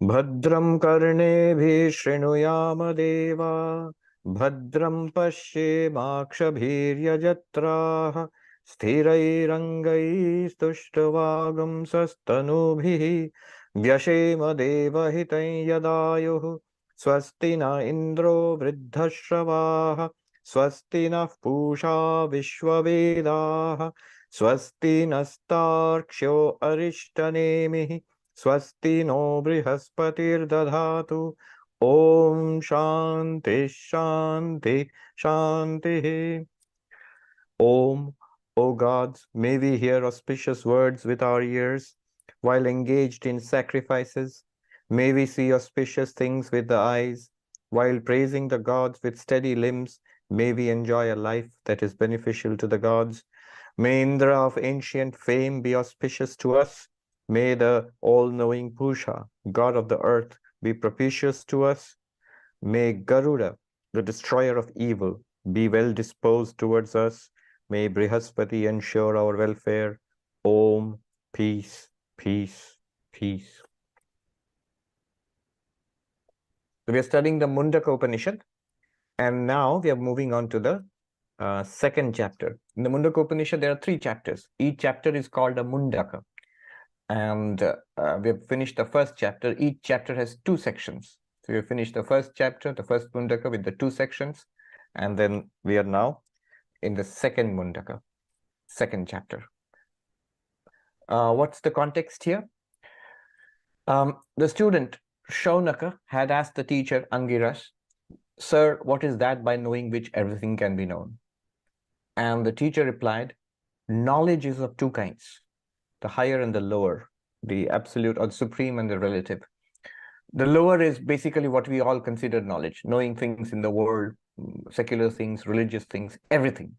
Bhadram karneभिः शृणुयाम deva Bhadram पश्येमाक्षभिर्यजत्राः स्थिरैरङ्गैस्तुष्टवागं सस्तनूभिः व्यशेम देवहितं यदायुः स्वस्ति न इन्द्रो वृद्धश्रवाः स्वस्ति नः पूषा विश्ववेदाः स्वस्ति नस्तार्क्ष्यो अरिष्टनेमिः स्वस्ति no बृहस्पतिर्दधातु Om Shanti Shanti Shanti. Om, O gods, may we hear auspicious words with our ears while engaged in sacrifices. May we see auspicious things with the eyes while praising the gods with steady limbs. May we enjoy a life that is beneficial to the gods. May Indra of ancient fame be auspicious to us. May the all-knowing Pusha, god of the earth, be propitious to us. May Garuda, the destroyer of evil, be well disposed towards us. May Brihaspati ensure our welfare. Om, peace, peace, peace. So we are studying the Mundaka Upanishad, and now we are moving on to the second chapter. In the Mundaka Upanishad, there are 3 chapters. Each chapter is called a Mundaka. And we have finished the first chapter. Each chapter has 2 sections. So we have finished the first chapter, the first Mundaka with the 2 sections. And then we are now in the second Mundaka, second chapter. What's the context here? The student, Shaunaka, had asked the teacher, Angiras, "Sir, what is that by knowing which everything can be known?" And the teacher replied, "Knowledge is of 2 kinds, the higher and the lower, the absolute or supreme and the relative. The lower is basically what we all consider knowledge, knowing things in the world, secular things, religious things, everything.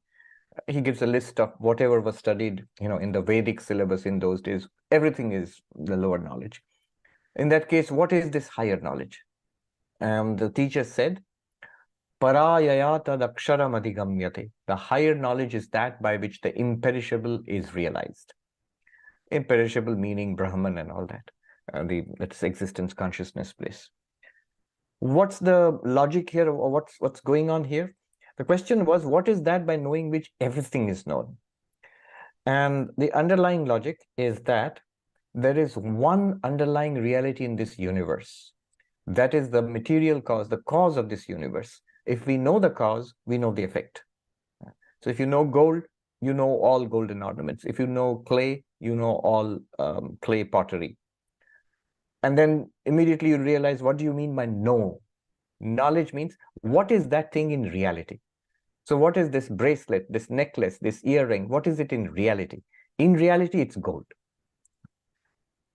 He gives a list of whatever was studied, in the Vedic syllabus in those days. Everything is the lower knowledge. In that case, what is this higher knowledge? The teacher said, Parayaya tad aksharam adhigamyate. The higher knowledge is that by which the imperishable is realized. Imperishable meaning Brahman and all that. That's existence, consciousness, bliss. What's the logic here, or what's going on here? The question was, what is that by knowing which everything is known? And the underlying logic is that there is one underlying reality in this universe. That is the material cause, the cause of this universe. If we know the cause, we know the effect. So if you know gold, you know all golden ornaments. If you know clay, you know all clay pottery. And then immediately you realize, what do you mean by know? Knowledge means, what is that thing in reality? So what is this bracelet, this necklace, this earring? What is it in reality? In reality, it's gold.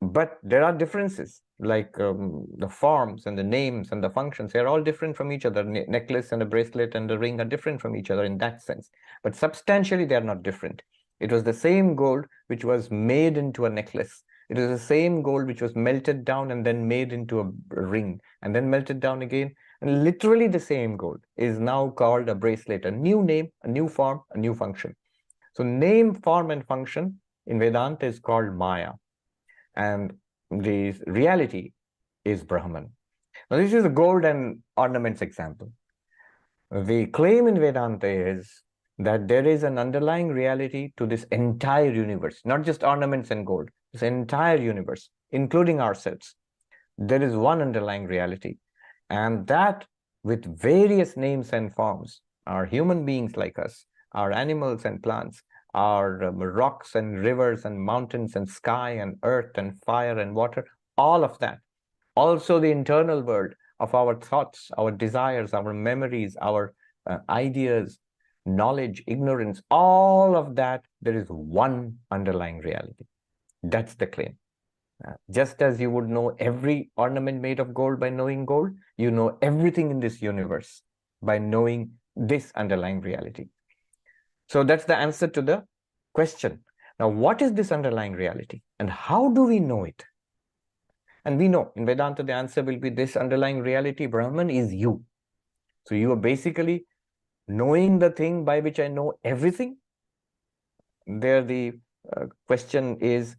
But there are differences, like the forms and the names and the functions. They're all different from each other. Necklace and a bracelet and a ring are different from each other in that sense. But substantially, they're not different. It was the same gold which was made into a necklace. It is the same gold which was melted down and then made into a ring and then melted down again. And literally the same gold is now called a bracelet, a new name, a new form, a new function. So name, form, and function in Vedanta is called Maya. And the reality is Brahman. Now, this is a gold and ornaments example. The claim in Vedanta is that there is an underlying reality to this entire universe, not just ornaments and gold, this entire universe, including ourselves. There is one underlying reality, and that with various names and forms are human beings like us, are animals and plants, are rocks and rivers and mountains and sky and earth and fire and water, all of that. Also the internal world of our thoughts, our desires, our memories, our ideas, knowledge, ignorance, all of that, there is one underlying reality. That's the claim. Just as you would know every ornament made of gold by knowing gold, you know everything in this universe by knowing this underlying reality. So that's the answer to the question. Now, what is this underlying reality and how do we know it? And we know in Vedanta, the answer will be this underlying reality, Brahman, is you. So you are basically knowing the thing by which I know everything. There the question is,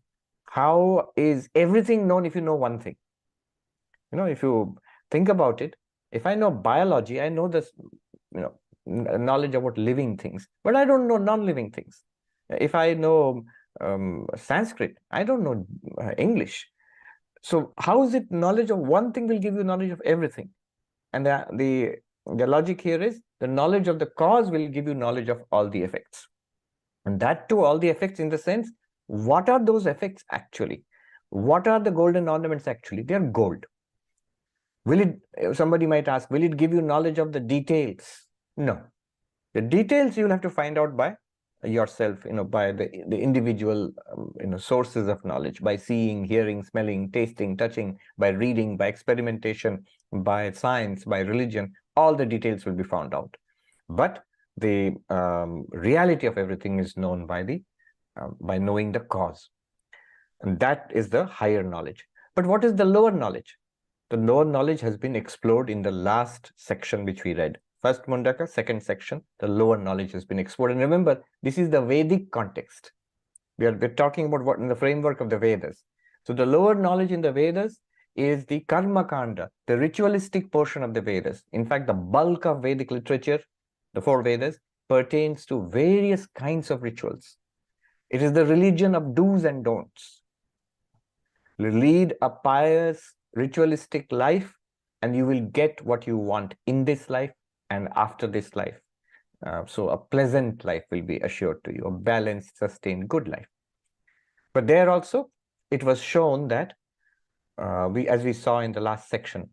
how is everything known if you know one thing? If you think about it, if I know biology, I know this, knowledge about living things, but I don't know non-living things. If I know Sanskrit, I don't know English. So how is it knowledge of one thing will give you knowledge of everything? And the logic here is the knowledge of the cause will give you knowledge of all the effects. And that too, all the effects in the sense, what are those effects actually? What are the golden ornaments actually? They are gold. Will it, somebody might ask, will it give you knowledge of the details? No. The details you'll have to find out by yourself, by the individual, sources of knowledge, by seeing, hearing, smelling, tasting, touching, by reading, by experimentation, by science, by religion, all the details will be found out. But the reality of everything is known by knowing the cause. And that is the higher knowledge. But what is the lower knowledge? The lower knowledge has been explored in the last section which we read. First Mundaka, second section, the lower knowledge has been explored. And remember, this is the Vedic context. We're talking about what in the framework of the Vedas. So the lower knowledge in the Vedas is the Karma Kanda, the ritualistic portion of the Vedas. In fact, the bulk of Vedic literature, the 4 Vedas, pertains to various kinds of rituals. It is the religion of do's and don'ts. Lead a pious, ritualistic life, and you will get what you want in this life and after this life. So a pleasant life will be assured to you, a balanced, sustained, good life. But there also, it was shown that, as we saw in the last section,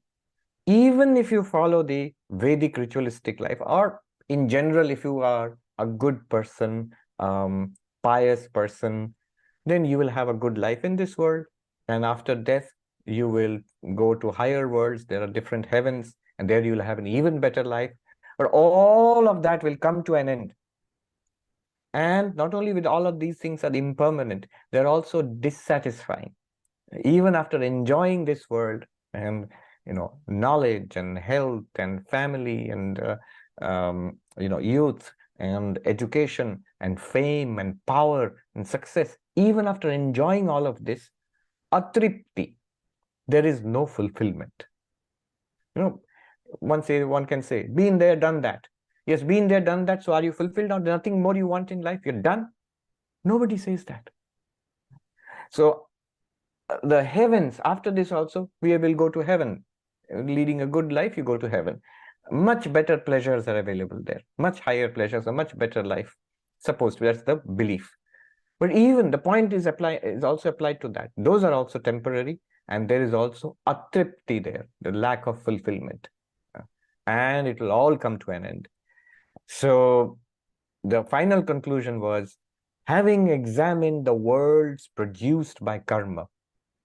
even if you follow the Vedic ritualistic life, or in general, if you are a good person, pious person, then you will have a good life in this world. And after death, you will go to higher worlds. There are different heavens, and there you will have an even better life. But all of that will come to an end. And not only with all of these things are impermanent, they're also dissatisfying. Even after enjoying this world and knowledge and health and family and youth and education and fame and power and success, even after enjoying all of this, atripti, there is no fulfillment. One can say, been there, done that. Yes, been there, done that. So are you fulfilled now? There's nothing more you want in life. You're done. Nobody says that. So the heavens, after this also, we will go to heaven. Leading a good life, you go to heaven. Much better pleasures are available there. Much higher pleasures, a much better life. Supposed to, that's the belief. But even the point is also applied to that. Those are also temporary, and there is also atripti there, the lack of fulfillment. And it will all come to an end. So the final conclusion was, having examined the worlds produced by karma,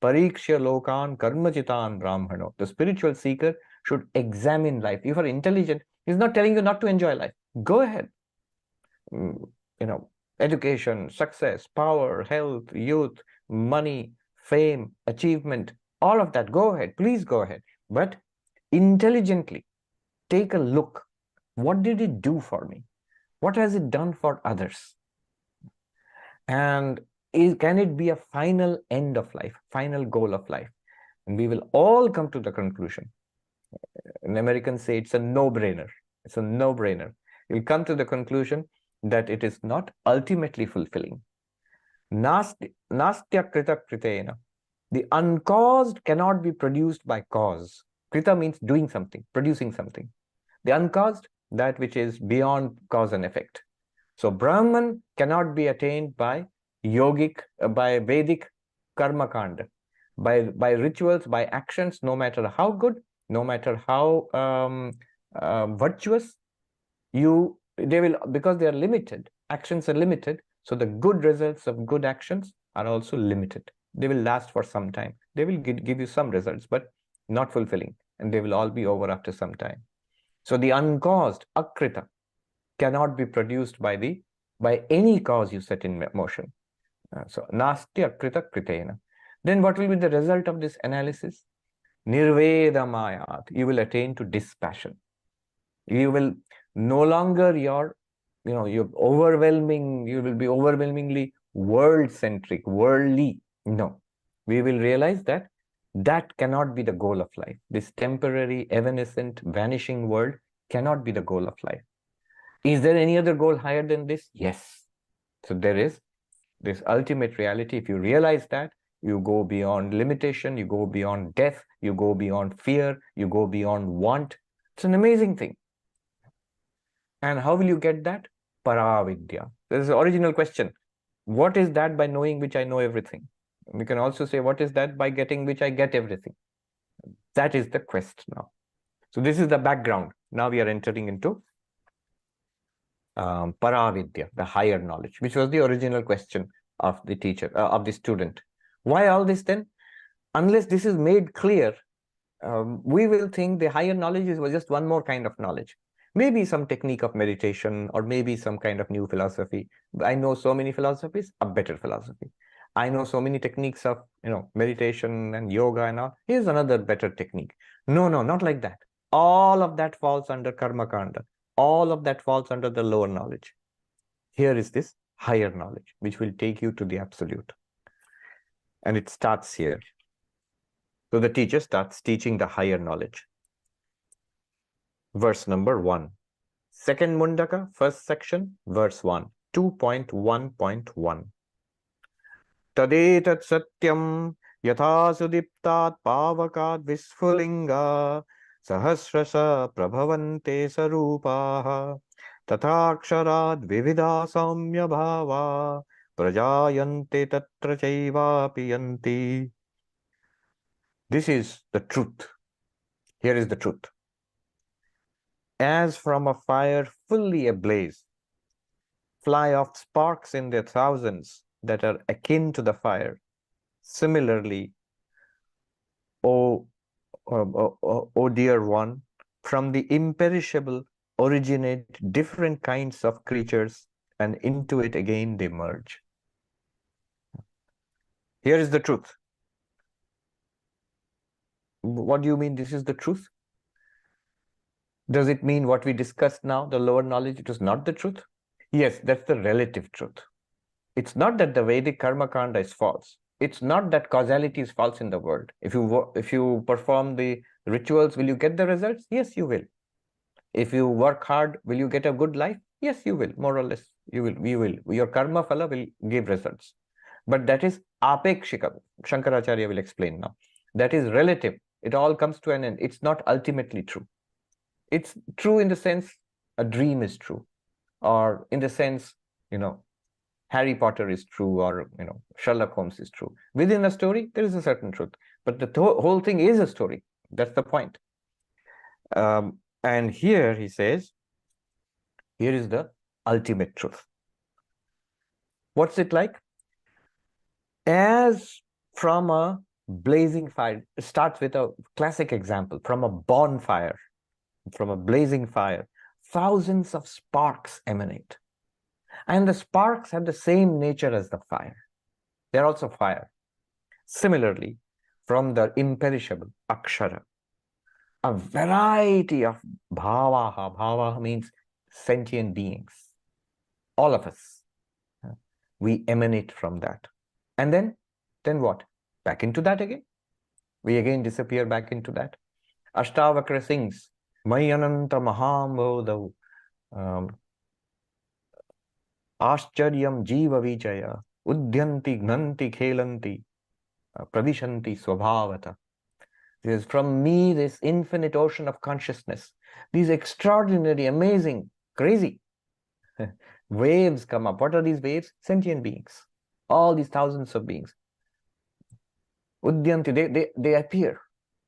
pariksha lokan karmachitan brahmano, the spiritual seeker should examine life. If you are intelligent, he's not telling you not to enjoy life. Go ahead. Education, success, power, health, youth, money, fame, achievement, all of that. Go ahead. Please go ahead. But intelligently take a look. What did it do for me? What has it done for others? And can it be a final end of life, final goal of life? And we will all come to the conclusion. Americans say it's a no-brainer. It's a no-brainer. You'll come to the conclusion that it is not ultimately fulfilling. Nastya krita kritena. The uncaused cannot be produced by cause. Krita means doing something, producing something. The uncaused, that which is beyond cause and effect. So Brahman cannot be attained by by Vedic karma kanda, by rituals, by actions, no matter how good, no matter how virtuous, because they are limited. Actions are limited, so the good results of good actions are also limited. They will last for some time. They will give you some results, but not fulfilling, and they will all be over after some time. So the uncaused, akrita, cannot be produced by any cause you set in motion. So nasti akrita kritena. Then what will be the result of this analysis? Nirvedamayat. You will attain to dispassion. You will no longer you're overwhelming, you will be overwhelmingly world-centric, worldly. No. We will realize that That cannot be the goal of life. This temporary, evanescent, vanishing world cannot be the goal of life. Is there any other goal higher than this? Yes. So there is this ultimate reality. If you realize that, you go beyond limitation, you go beyond death, you go beyond fear, you go beyond want. It's an amazing thing. And how will you get that? Paravidya. This is the original question. What is that by knowing which I know everything? We can also say, what is that by getting which I get everything? That is the quest now. So this is the background. Now we are entering into Paravidya, the higher knowledge, which was the original question of the teacher, of the student. Why all this then? Unless this is made clear, we will think the higher knowledge is just one more kind of knowledge. Maybe some technique of meditation, or maybe some kind of new philosophy. I know so many philosophies, a better philosophy. I know so many techniques of meditation and yoga and all. Here's another better technique. No, not like that. All of that falls under karma kanda. All of that falls under the lower knowledge. Here is this higher knowledge, which will take you to the absolute. And it starts here. So the teacher starts teaching the higher knowledge. Verse number 1. Second Mundaka, first section, verse 1. 2.1.1. Tadetat satyam yatha sudiptat pavakad visfulinga sahasrasa prabhavante sarupaha tathaksharaad vividha samya bhava prajayante tatra chaivapiyanti. This is the truth. Here is the truth. As from a fire fully ablaze, fly off sparks in their thousands that are akin to the fire. Similarly, O dear one, from the imperishable originate different kinds of creatures, and into it again they merge. Here is the truth. What do you mean this is the truth? Does it mean what we discussed now, the lower knowledge, it was not the truth? Yes, that's the relative truth. It's not that the Vedic karma kanda is false. It's not that causality is false in the world. If you perform the rituals, will you get the results? Yes, you will. If you work hard, will you get a good life? Yes, you will, more or less. You will. Your karma phala will give results. But that is apekshika. Shankaracharya will explain now. That is relative. It all comes to an end. It's not ultimately true. It's true in the sense a dream is true, or in the sense, Harry Potter is true, or Sherlock Holmes is true. Within a story, there is a certain truth, but the whole thing is a story. That's the point. And here he says, here is the ultimate truth. What's it like? As from a blazing fire, it starts with a classic example. From a bonfire, from a blazing fire, thousands of sparks emanate. And the sparks have the same nature as the fire. They're also fire. Similarly, from the imperishable, akshara, a variety of bhavaha. Bhavaha means sentient beings. All of us. We emanate from that. And then what? Back into that again. We again disappear back into that. Ashtavakra sings, Mayananta Mahambodav Ashcharyam Jiva Vijaya Udhyanti Gnanti Khelanti Pravishanti Swabhavata. This is from me, this infinite ocean of consciousness. These extraordinary, amazing, crazy waves come up. What are these waves? Sentient beings. All these thousands of beings. Udhyanti, they appear.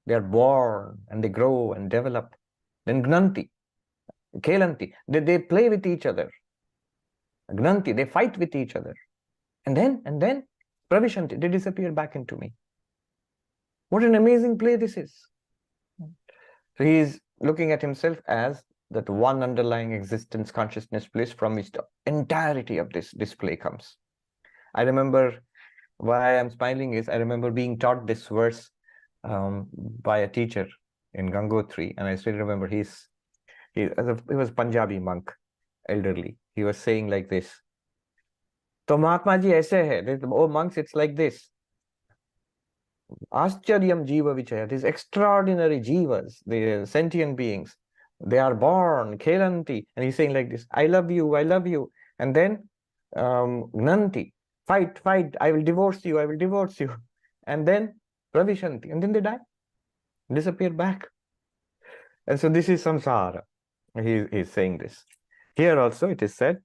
They are born and they grow and develop. Then Gnanti, Khelanti, they play with each other. Gnanti, they fight with each other. And then Pravishanti, they disappear back into me. What an amazing play this is. So he is looking at himself as that one underlying existence, consciousness place from which the entirety of this play comes. I remember, why I'm smiling is, I remember being taught this verse by a teacher in Gangotri, and I still remember he was Punjabi monk, elderly. He was saying like this, "To Mahatma ji aise hai." Oh monks, it's like this. Ascharyam Jiva Vichaya, these extraordinary jivas, the sentient beings, they are born, Khelanti, and he's saying like this, I love you, I love you. And then Gnanti, fight, fight, I will divorce you, I will divorce you. And then Pravishanti, and then they die, disappear back. And so this is samsara. He's saying this. Here also it is said,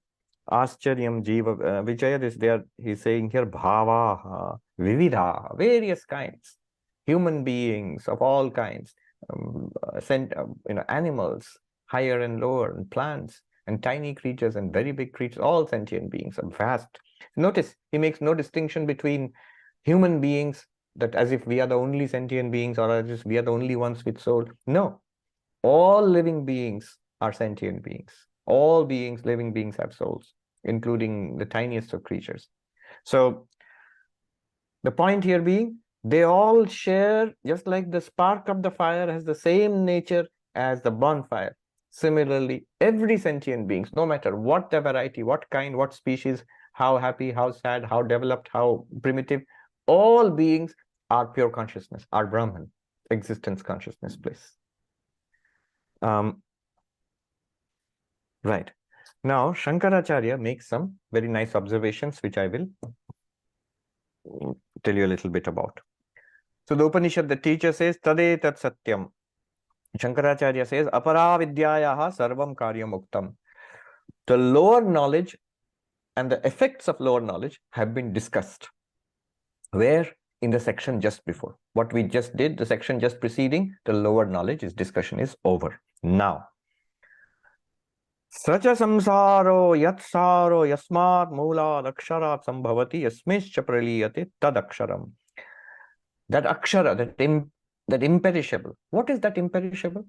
Ascharyam Jiva Vijaya, this there he's saying here, Bhavaha, Vividha, various kinds, human beings of all kinds, animals, higher and lower, and plants, and tiny creatures and very big creatures, all sentient beings are vast. Notice he makes no distinction between human beings, that as if we are the only sentient beings or as if we are the only ones with soul. No, all living beings are sentient beings. All beings, living beings have souls, including the tiniest of creatures. So the point here being, they all share, just like the spark of the fire has the same nature as the bonfire. Similarly, every sentient beings, no matter what the variety, what kind, what species, how happy, how sad, how developed, how primitive, all beings are pure consciousness, are Brahman, existence, consciousness, bliss. Right. Now, Shankaracharya makes some very nice observations, which I will tell you a little bit about. So the Upanishad, the teacher says, Tade tat satyam. Shankaracharya says, Apara vidyayaha sarvam karyam uktam. The lower knowledge and the effects of lower knowledge have been discussed. Where? In the section just before. What we just did, the section just preceding, the lower knowledge discussion is over. Now, Sacha samsaro yatsaro yasmat mula aksharat sambhavati yasmischa praliyate tad aksharam. That akshara, that imperishable. What is that imperishable?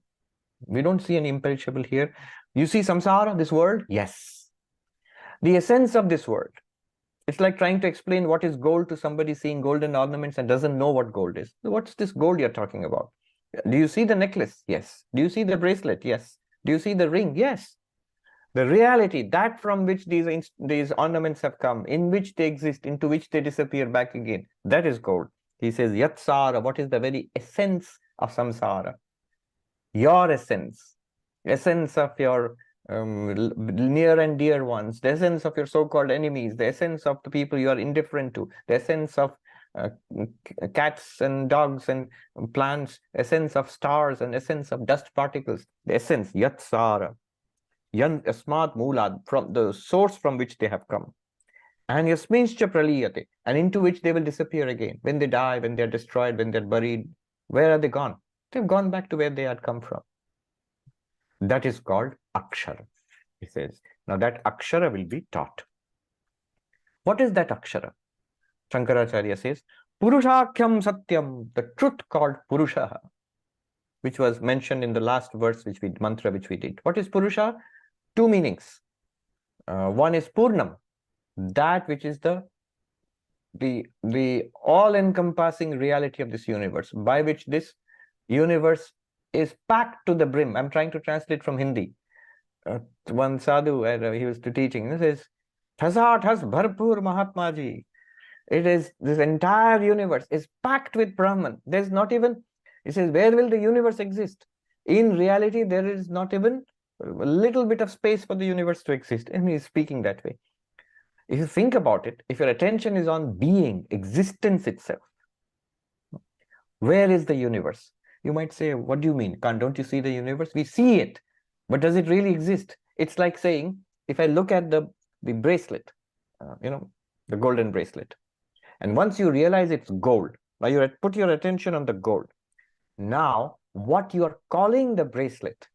We don't see any imperishable here. You see samsara, this world? Yes. The essence of this world. It's like trying to explain what is gold to somebody seeing golden ornaments and doesn't know what gold is. What's this gold you're talking about? Do you see the necklace? Yes. Do you see the bracelet? Yes. Do you see the ring? Yes. The reality, that from which these ornaments have come, in which they exist, into which they disappear back again, that is gold. He says, Yatsara, what is the very essence of samsara? Your essence of your near and dear ones, the essence of your so-called enemies, the essence of the people you are indifferent to, the essence of cats and dogs and plants, essence of stars and essence of dust particles, the essence, Yatsara. Yan Yasmat Mulad, from the source from which they have come. And Yasminscha Praliyate, and into which they will disappear again. When they die, when they're destroyed, when they're buried, where are they gone? They've gone back to where they had come from. That is called Akshara, he says. Now that Akshara will be taught. What is that Akshara? Shankaracharya says, Purushakyam Satyam, the truth called Purusha, which was mentioned in the last verse, mantra which we did. What is Purusha? Two meanings. One is Purnam, that which is the all-encompassing reality of this universe, by which this universe is packed to the brim. I'm trying to translate from Hindi. One sadhu, he was teaching, he says, Thasat has bharpur Mahatma ji. It is, this entire universe is packed with Brahman. There's not even, he says, where will the universe exist? In reality, there is not even a little bit of space for the universe to exist. And he's speaking that way. If you think about it, if your attention is on being, existence itself, where is the universe? You might say, what do you mean? Don't you see the universe? We see it, but does it really exist? It's like saying, if I look at the bracelet, the golden bracelet, and once you realize it's gold, now you put your attention on the gold. Now, what you are calling the bracelet,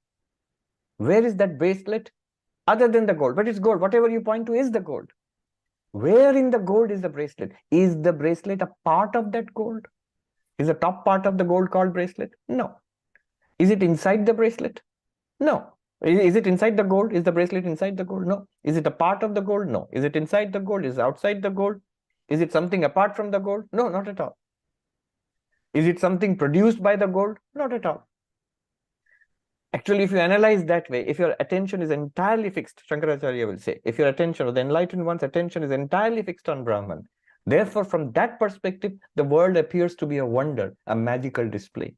where is that bracelet other than the gold? But it's gold. Whatever you point to is the gold. Where in the gold is the bracelet? Is the bracelet a part of that gold? Is the top part of the gold called bracelet? No. Is it inside the bracelet? No. Is it inside the gold? Is the bracelet inside the gold? No. Is it a part of the gold? No. Is it inside the gold? Is it outside the gold? Is it something apart from the gold? No, not at all. Is it something produced by the gold? Not at all. Actually, if you analyze that way, if your attention is entirely fixed, Shankaracharya will say, if your attention, or the enlightened one's attention is entirely fixed on Brahman, Therefore, from that perspective, the world appears to be a wonder, a magical display.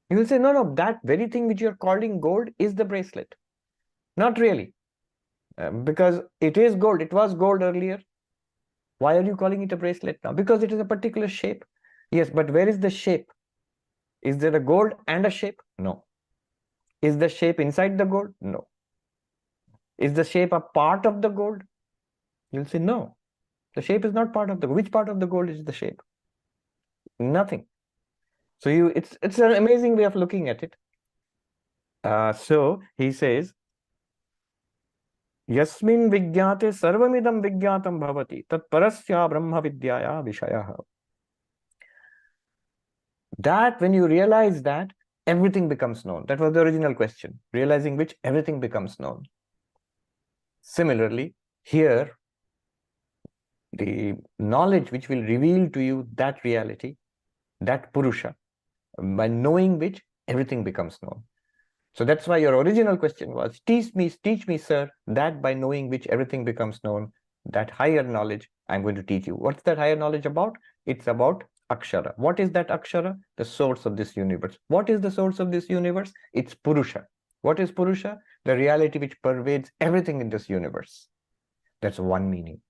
You will say, no, no, that very thing which you're calling gold is the bracelet. Not really. Because it is gold. It was gold earlier. Why are you calling it a bracelet now? Because it is a particular shape. Yes, but where is the shape? Is there a gold and a shape? No. Is the shape inside the gold? No. Is the shape a part of the gold? You'll say, no. The shape is not part of the gold. Which part of the gold is the shape? Nothing. So it's an amazing way of looking at it. So he says, Yasmin vigyate sarvamidam vigyatam bhavati tat parasya brahma vidyaya vishayah. That when you realize that, everything becomes known. That was the original question, realizing which everything becomes known. Similarly, here, the knowledge which will reveal to you that reality, that Purusha, by knowing which everything becomes known. So that's why your original question was, teach me, sir, that by knowing which everything becomes known, that higher knowledge I'm going to teach you. What's that higher knowledge about? It's about Akshara. What is that Akshara? The source of this universe. What is the source of this universe? It's Purusha. What is Purusha? The reality which pervades everything in this universe. That's one meaning.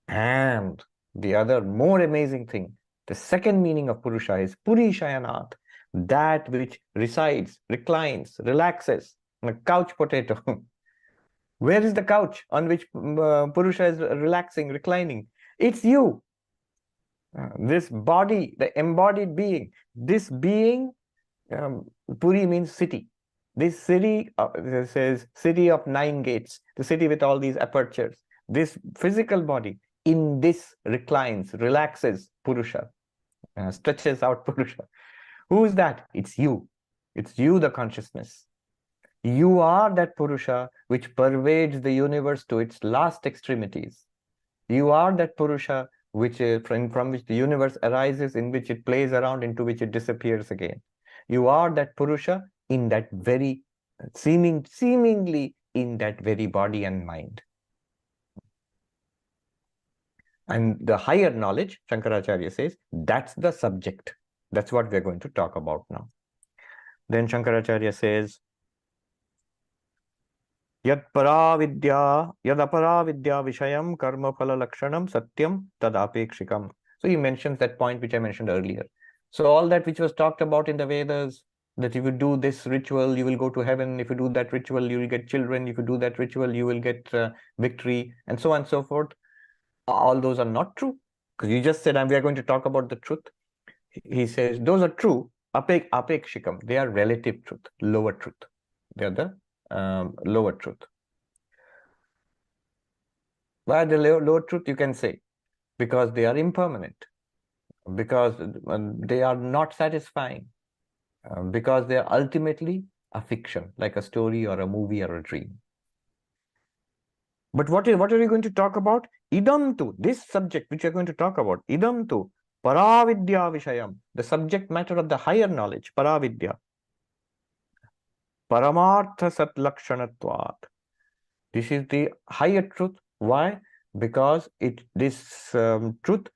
And the other more amazing thing, the second meaning of Purusha is Purishayanat, that which resides, reclines, relaxes on a couch potato. Where is the couch on which Purusha is relaxing, reclining? It's you. This body, the embodied being, this being, Puri means city. This city says city of 9 gates, the city with all these apertures. This physical body, in this reclines, relaxes Purusha, stretches out Purusha. Who is that? It's you. It's you, the consciousness. You are that Purusha which pervades the universe to its last extremities. You are that Purusha which from which the universe arises, in which it plays around, into which it disappears again. You are that Purusha in that very, seemingly in that very body and mind. And the higher knowledge, Shankaracharya says, that's the subject. That's what we're going to talk about now. Then Shankaracharya says, Yad apara vidya vishayam karma phala lakshanam satyam tad apekshikam. So he mentions that point which I mentioned earlier. So all that which was talked about in the Vedas, that if you do this ritual, you will go to heaven. If you do that ritual, you will get children. If you do that ritual, you will get victory, and so on and so forth. All those are not true. Because you just said, we are going to talk about the truth. He says, those are true. Apekshikam. They are relative truth, lower truth. They are the lower truth. Why the lower truth? You can say, because they are impermanent, because they are not satisfying, because they are ultimately a fiction, like a story or a movie or a dream. But what are we going to talk about? Idam tu, this subject which we are going to talk about, idam tu, paravidya vishayam, the subject matter of the higher knowledge, paravidya. Paramartha sat lakshanatvat. This is the higher truth. Why? Because this truth,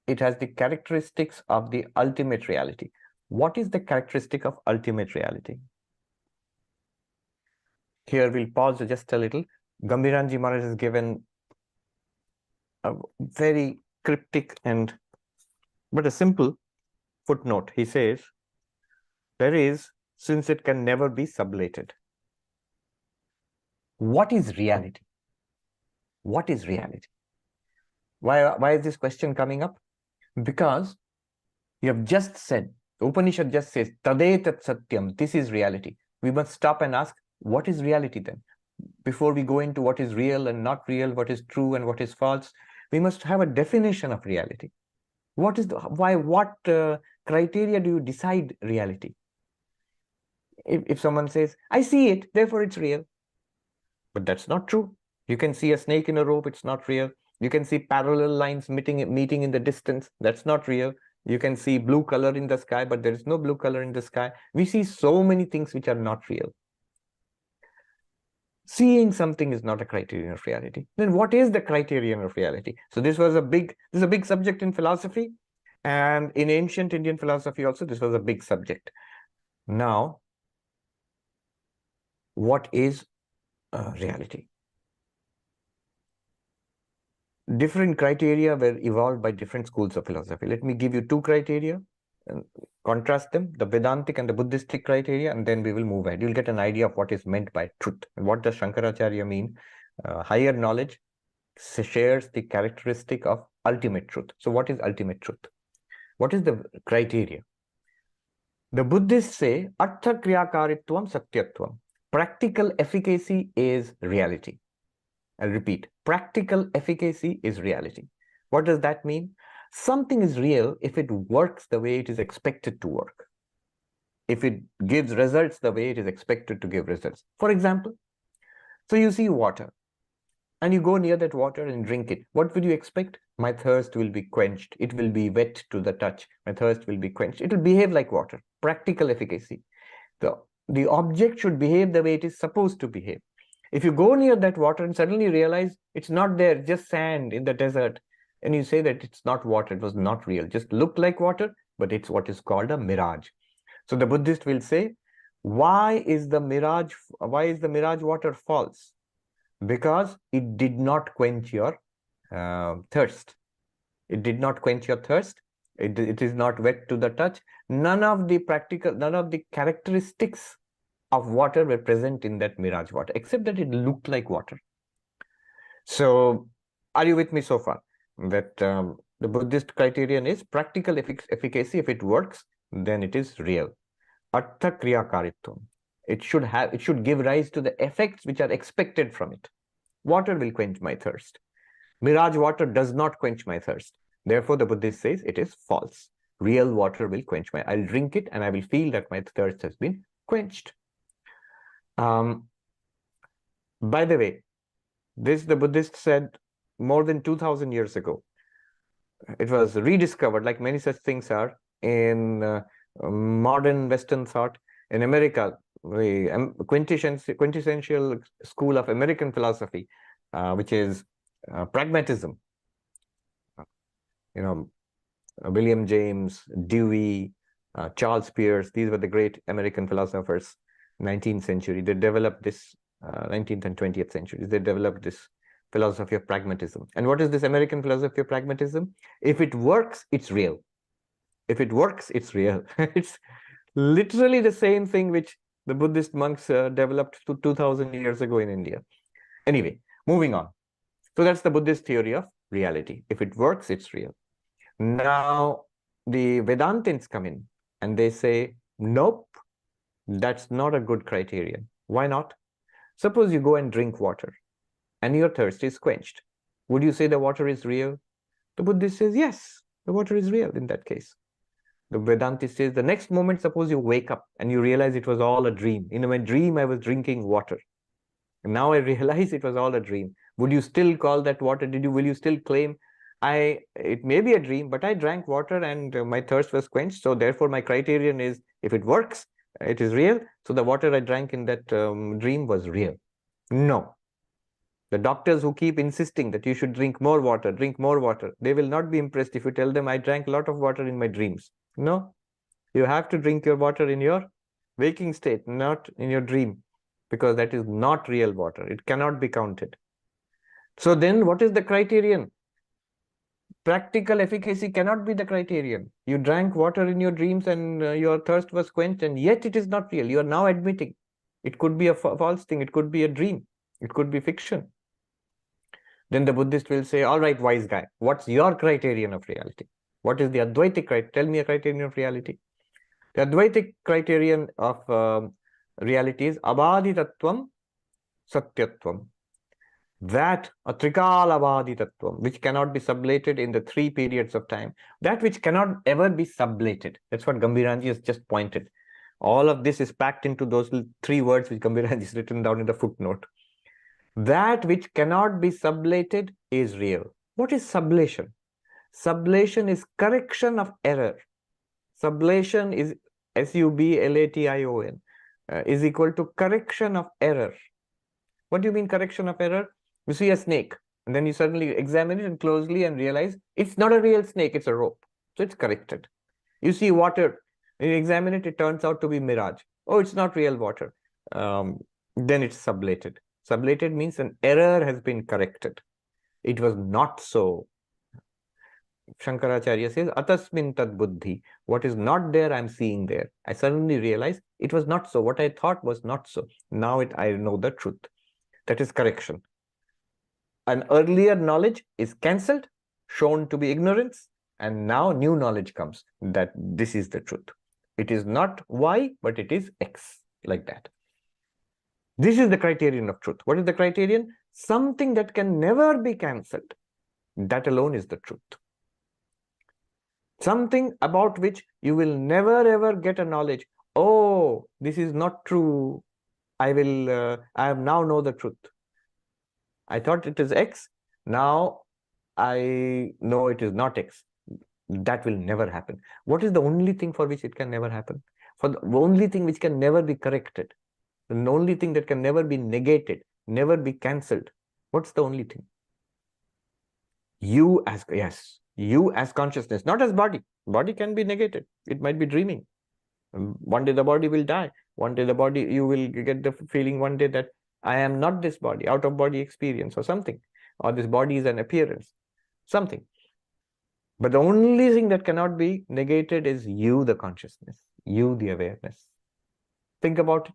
it has the characteristics of the ultimate reality. What is the characteristic of ultimate reality? Here we'll pause just a little. Gambhiranji Maharaj has given a very cryptic but a simple footnote. He says, there is, since it can never be sublated. What is reality? What is reality? Why is this question coming up? Because you have just said, the Upanishad just says, Tadetat Satyam, this is reality. We must stop and ask, what is reality then? Before we go into what is real and not real, what is true and what is false, we must have a definition of reality. What criteria do you decide reality? If someone says, I see it, therefore it's real. But that's not true. You can see a snake in a rope, it's not real. You can see parallel lines meeting in the distance, that's not real. You can see blue color in the sky, but there is no blue color in the sky. We see so many things which are not real. Seeing something is not a criterion of reality. Then what is the criterion of reality? So this is a big subject in philosophy, and in ancient Indian philosophy also, this was a big subject. Now, what is reality? Different criteria were evolved by different schools of philosophy. Let me give you two criteria and contrast them, the Vedantic and the Buddhistic criteria, and then we will move ahead. You'll get an idea of what is meant by truth. And what does Shankaracharya mean? Higher knowledge shares the characteristic of ultimate truth. So what is ultimate truth? What is the criteria? The Buddhists say, Artha Kriyakaritvam Satyatvam. Practical efficacy is reality. I'll repeat, practical efficacy is reality. What does that mean? Something is real if it works the way it is expected to work. If it gives results the way it is expected to give results. For example, so you see water and you go near that water and drink it. What would you expect? My thirst will be quenched. It will be wet to the touch. My thirst will be quenched. It will behave like water. Practical efficacy. The object should behave the way it is supposed to behave. If you go near that water and suddenly realize it's not there, just sand in the desert, and you say that it's not water, it was not real, just looked like water, but it's what is called a mirage. So the Buddhist will say, why is the mirage water false? Because it did not quench your thirst. It did not quench your thirst. It is not wet to the touch. None of the characteristics of water were present in that mirage water, except that it looked like water. So, are you with me so far? That the Buddhist criterion is practical efficacy. If it works, then it is real. Artha Kriyakaritvam. It should give rise to the effects which are expected from it. Water will quench my thirst. Mirage water does not quench my thirst. Therefore, the Buddhist says it is false. Real water will quench I'll drink it and I will feel that my thirst has been quenched. By the way, this the Buddhist said more than 2000 years ago. It was rediscovered, like many such things are, in modern Western thought. In America, the quintessential school of American philosophy, which is pragmatism. William James, Dewey, Charles Peirce, these were the great American philosophers, 19th century. They developed this, 19th and 20th centuries, they developed this philosophy of pragmatism. And what is this American philosophy of pragmatism? If it works, it's real. If it works, it's real. It's literally the same thing which the Buddhist monks developed 2000 years ago in India. Anyway, moving on. So that's the Buddhist theory of reality. If it works, it's real. Now, the Vedantins come in and they say, nope, that's not a good criterion. Why not? Suppose you go and drink water and your thirst is quenched. Would you say the water is real? The Buddhist says, yes, the water is real in that case. The Vedantist says, the next moment, suppose you wake up and you realize it was all a dream. In my dream, I was drinking water. And now I realize it was all a dream. Would you still call that water? Will you still claim, it may be a dream, but I drank water and my thirst was quenched. So therefore, my criterion is, if it works, it is real. So the water I drank in that dream was real. No. The doctors who keep insisting that you should drink more water, they will not be impressed if you tell them I drank a lot of water in my dreams. No, you have to drink your water in your waking state, not in your dream, because that is not real water. It cannot be counted. So then what is the criterion? Practical efficacy cannot be the criterion. You drank water in your dreams and your thirst was quenched, and yet it is not real. You are now admitting it could be a false thing. It could be a dream. It could be fiction. Then the Buddhist will say, all right, wise guy, what's your criterion of reality? What is the Advaitic criterion? Tell me a criterion of reality. The Advaitic criterion of reality is abhaditatvam, satyatvam. That, a trikala abhaditatvam, which cannot be sublated in the 3 periods of time. That which cannot ever be sublated. That's what Gambhiranji has just pointed. All of this is packed into those 3 words which Gambhiranji has written down in the footnote. That which cannot be sublated is real. What is sublation? Sublation is correction of error. Sublation is Sublation, is equal to correction of error. What do you mean correction of error? You see a snake, and then you suddenly examine it and closely and realize it's not a real snake, it's a rope. So it's corrected. You see water, you examine it, it turns out to be mirage. Oh, it's not real water. Then it's sublated. Sublated means an error has been corrected. It was not so. Shankaracharya says, Atasmin tad buddhi. What is not there, I'm seeing there. I suddenly realize it was not so. What I thought was not so. Now I know the truth. That is correction. An earlier knowledge is cancelled, shown to be ignorance, and now new knowledge comes that this is the truth. It is not Y, but it is X, like that. This is the criterion of truth. What is the criterion? Something that can never be cancelled. That alone is the truth. Something about which you will never ever get a knowledge. Oh, this is not true. I have now know the truth. I thought it is X. Now I know it is not X. That will never happen. What is the only thing for which it can never happen? For the only thing which can never be corrected. The only thing that can never be negated, never be cancelled. What's the only thing? You as, yes, you as consciousness, not as body. Body can be negated. It might be dreaming. One day the body will die. One day the body, you will get the feeling one day that I am not this body, out of body experience or something. Or this body is an appearance, something. But the only thing that cannot be negated is you, the consciousness, you, the awareness. Think about it.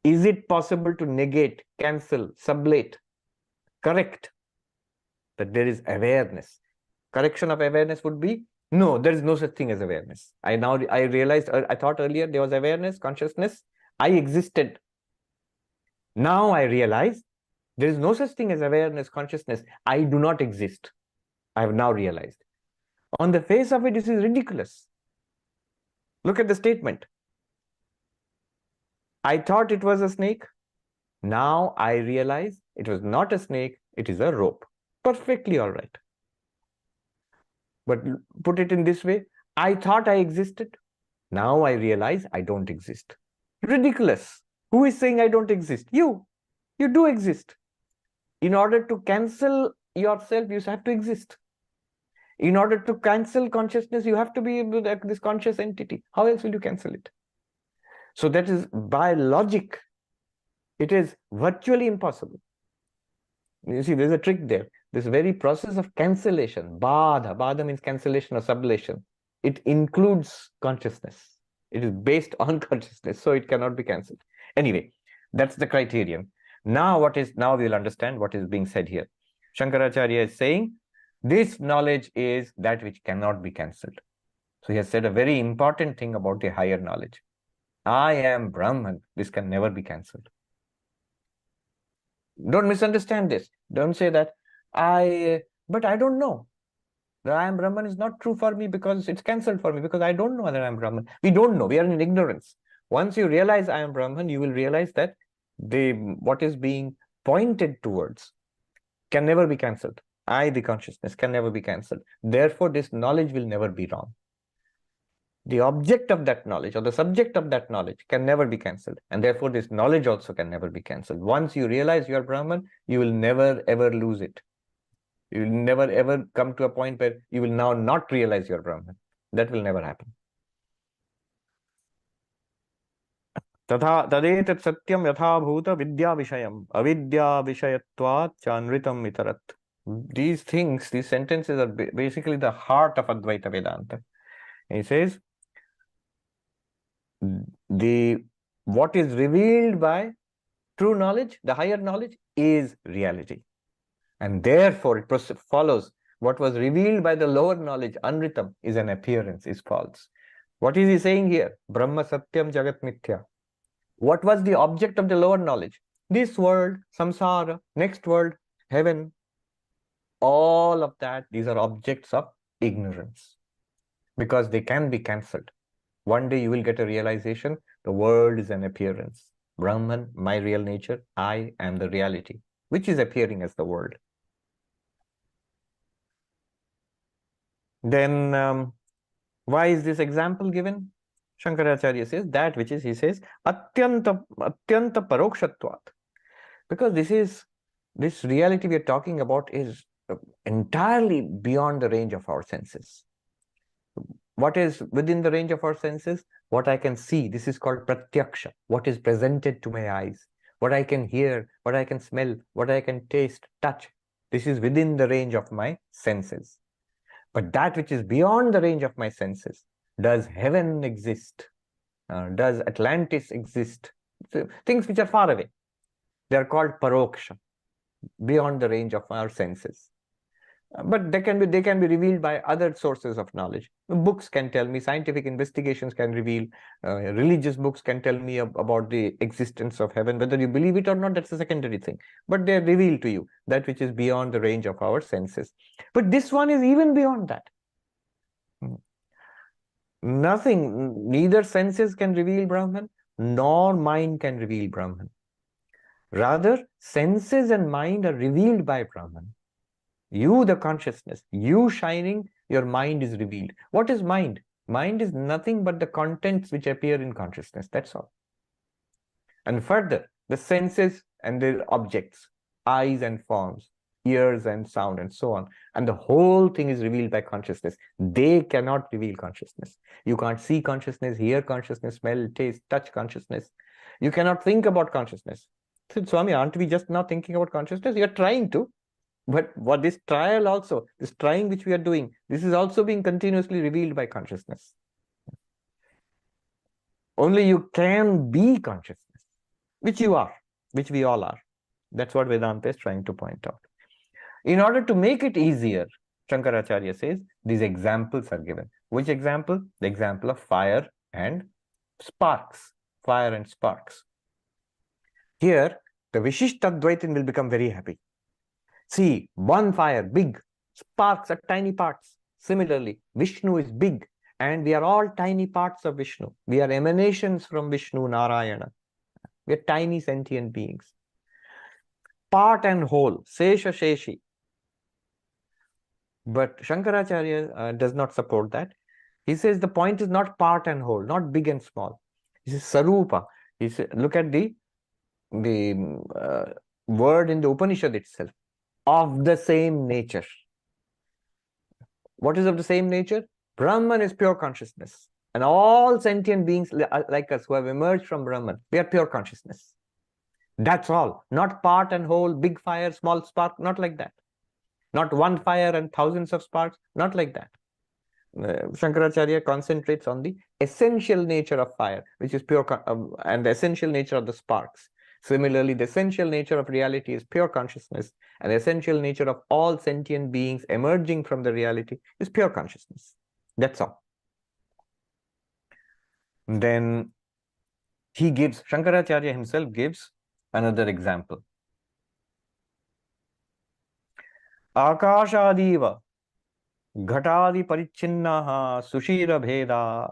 Is it possible to negate, cancel, sublate, correct that there is awareness? Correction of awareness would be, no, there is no such thing as awareness. I realized, I thought earlier there was awareness, consciousness. I existed. Now I realize there is no such thing as awareness, consciousness. I do not exist. I have now realized. On the face of it, this is ridiculous. Look at the statement. I thought it was a snake. Now I realize it was not a snake, it is a rope. Perfectly all right. But put it in this way, I thought I existed. Now I realize I don't exist. Ridiculous. Who is saying I don't exist? You. You do exist. In order to cancel yourself, you have to exist. In order to cancel consciousness, you have to be this conscious entity. How else will you cancel it? So that is by logic. It is virtually impossible. You see, there's a trick there. This very process of cancellation, badha means cancellation or sublation. It includes consciousness. It is based on consciousness, so it cannot be cancelled. Anyway, that's the criterion. Now we'll understand what is being said here. Shankaracharya is saying, this knowledge is that which cannot be cancelled. So he has said a very important thing about the higher knowledge. I am Brahman. This can never be cancelled. Don't misunderstand this. Don't say that but I don't know. That I am Brahman is not true for me because it's cancelled for me because I don't know that I am Brahman. We don't know. We are in ignorance. Once you realize I am Brahman, you will realize that what is being pointed towards can never be cancelled. I, the consciousness, can never be cancelled. Therefore, this knowledge will never be wrong. The object of that knowledge or the subject of that knowledge can never be cancelled. And therefore, this knowledge also can never be cancelled. Once you realize you are Brahman, you will never ever lose it. You will never ever come to a point where you will now not realize you are Brahman. That will never happen. Tadetat satyam yathabhuta vidya vishayam avidya vishayatvat chanritam itarat. These things, these sentences are basically the heart of Advaita Vedanta. He says, what is revealed by true knowledge, the higher knowledge, is reality. And therefore, it follows what was revealed by the lower knowledge, Anritam, is an appearance, is false. What is he saying here? Brahma Satyam Jagat Mithya. What was the object of the lower knowledge? This world, samsara, next world, heaven. All of that, these are objects of ignorance. Because they can be cancelled. One day you will get a realization, the world is an appearance. Brahman, my real nature, I am the reality, which is appearing as the world. Then, why is this example given? Shankaracharya says, that which is, he says, atyanta parokshatvat. Because this reality we are talking about is entirely beyond the range of our senses. What is within the range of our senses? What I can see, this is called pratyaksha. What is presented to my eyes, what I can hear, what I can smell, what I can taste, touch. This is within the range of my senses. But that which is beyond the range of my senses, does heaven exist? Does Atlantis exist? So, things which are far away. They are called paroksha, beyond the range of our senses. But they can be revealed by other sources of knowledge. Books can tell me, scientific investigations can reveal, religious books can tell me about the existence of heaven. Whether you believe it or not, that's a secondary thing. But they reveal to you that which is beyond the range of our senses. But this one is even beyond that. Nothing, neither senses can reveal Brahman, nor mind can reveal Brahman. Rather, senses and mind are revealed by Brahman. You, the consciousness, you shining, your mind is revealed. What is mind? Mind is nothing but the contents which appear in consciousness. That's all. And further, the senses and their objects, eyes and forms, ears and sound, and so on. And the whole thing is revealed by consciousness. They cannot reveal consciousness. You can't see consciousness, hear consciousness, smell, taste, touch consciousness. You cannot think about consciousness. So, Swami, aren't we just not thinking about consciousness? You're trying to. But what this trial also, this trying which we are doing, this is also being continuously revealed by consciousness. Only you can be consciousness, which you are, which we all are. That's what Vedanta is trying to point out. In order to make it easier, Shankaracharya says, these examples are given. Which example? The example of fire and sparks. Fire and sparks. Here, the Vishishtadvaitin will become very happy. See, one fire, big, sparks are tiny parts. Similarly, Vishnu is big, and we are all tiny parts of Vishnu. We are emanations from Vishnu, Narayana. We are tiny sentient beings. Part and whole, Sesha Sheshi. But Shankaracharya does not support that. He says the point is not part and whole, not big and small. He says Sarupa. He says, look at the word in the Upanishad itself. Of the same nature. What is of the same nature? Brahman is pure consciousness. And all sentient beings like us who have emerged from Brahman, we are pure consciousness. That's all. Not part and whole, big fire, small spark, not like that. Not one fire and thousands of sparks, not like that. Shankaracharya concentrates on the essential nature of fire, which is pure, and the essential nature of the sparks. Similarly, the essential nature of reality is pure consciousness, and the essential nature of all sentient beings emerging from the reality is pure consciousness. That's all. Then Shankaracharya himself gives another example. Akashadiva Ghatadi Parichinnaha Sushira Bheda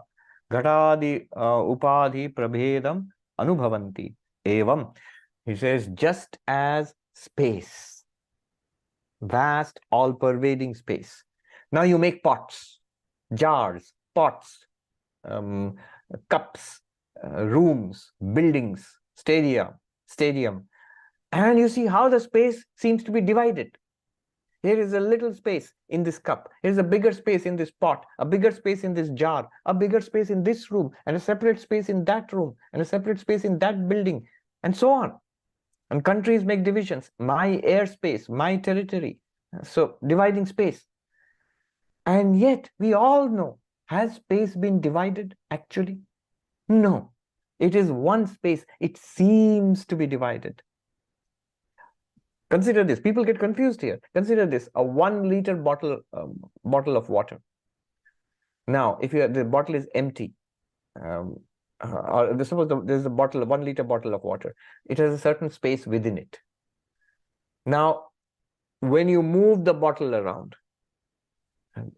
Ghatadi Upadhi Prabhedam Anubhavanti. Evam, he says, just as space, vast, all-pervading space. Now you make pots, jars, pots, cups, rooms, buildings, stadium, and you see how the space seems to be divided. Here is a little space in this cup. Here is a bigger space in this pot, a bigger space in this jar, a bigger space in this room, and a separate space in that room, and a separate space in that building, and so on. And countries make divisions. My airspace, my territory. So dividing space. And yet we all know, has space been divided actually? No. It is one space. It seems to be divided. Consider this. People get confused here. Consider this: a 1 liter bottle of water. Now, if the bottle is empty, or suppose there's a 1 liter bottle of water. It has a certain space within it. Now, when you move the bottle around,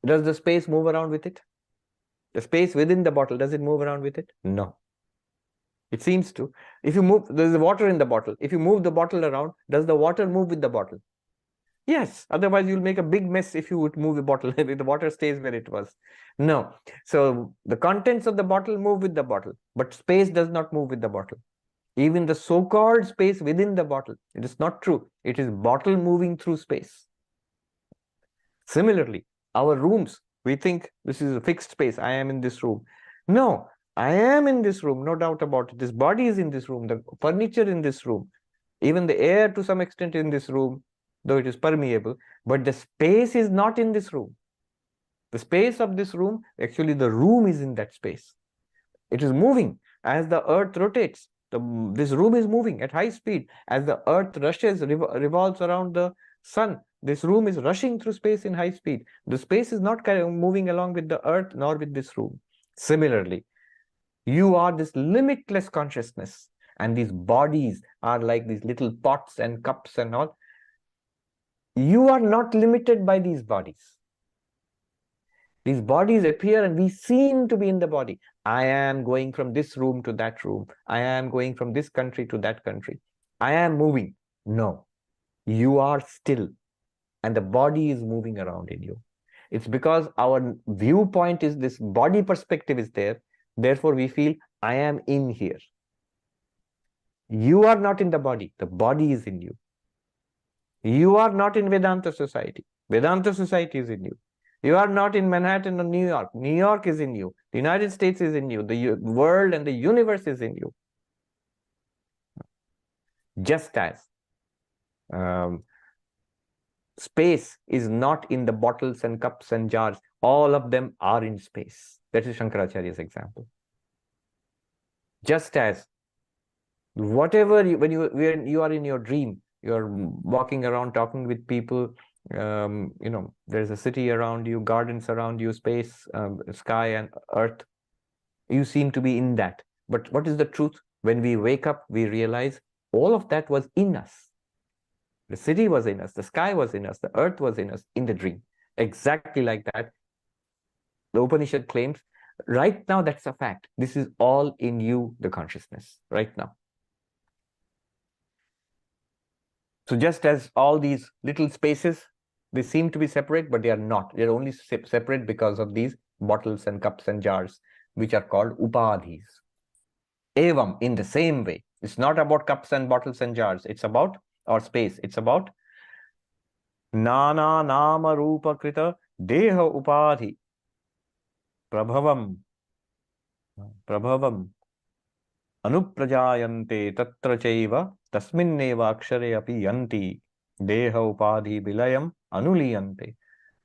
does the space move around with it? The space within the bottle, does it move around with it? No. It seems to. If you move, there's water in the bottle. If you move the bottle around, does the water move with the bottle? Yes. Otherwise, you'll make a big mess if you would move the bottle, if the water stays where it was. No. So the contents of the bottle move with the bottle, but space does not move with the bottle. Even the so-called space within the bottle, it is not true. It is bottle moving through space. Similarly, our rooms, we think this is a fixed space. I am in this room. No, I am in this room, no doubt about it. This body is in this room, the furniture in this room, even the air to some extent in this room, though it is permeable, but the space is not in this room. The space of this room, actually the room is in that space. It is moving as the earth rotates. This room is moving at high speed as the earth revolves around the sun. This room is rushing through space in high speed. The space is not moving along with the earth nor with this room. Similarly, you are this limitless consciousness, and these bodies are like these little pots and cups and all. You are not limited by these bodies. These bodies appear and we seem to be in the body. I am going from this room to that room. I am going from this country to that country. I am moving. No, you are still, and the body is moving around in you. It's because our viewpoint is this body perspective is there. Therefore, we feel I am in here. You are not in the body is in you. You are not in Vedanta society. Vedanta society is in you. You are not in Manhattan or New York. New York is in you. The United States is in you. The world and the universe is in you. Just as space is not in the bottles and cups and jars. All of them are in space. That is Shankaracharya's example. Just as whatever, when you are in your dream, you're walking around talking with people, there's a city around you, gardens around you, space, sky and earth. You seem to be in that. But what is the truth? When we wake up, we realize all of that was in us. The city was in us, the sky was in us, the earth was in us in the dream. Exactly like that. The Upanishad claims, right now, that's a fact. This is all in you, the consciousness, right now. So just as all these little spaces, they seem to be separate, but they are not. They're only separate because of these bottles and cups and jars, which are called upadhis. Evam, in the same way, it's not about cups and bottles and jars. It's about, or space. It's about nana nama rupa krita deha upadhi prabhavam anuprajayante tatra chaiva tasminneva akshare api yanti deha upadhi vilayam anuliyante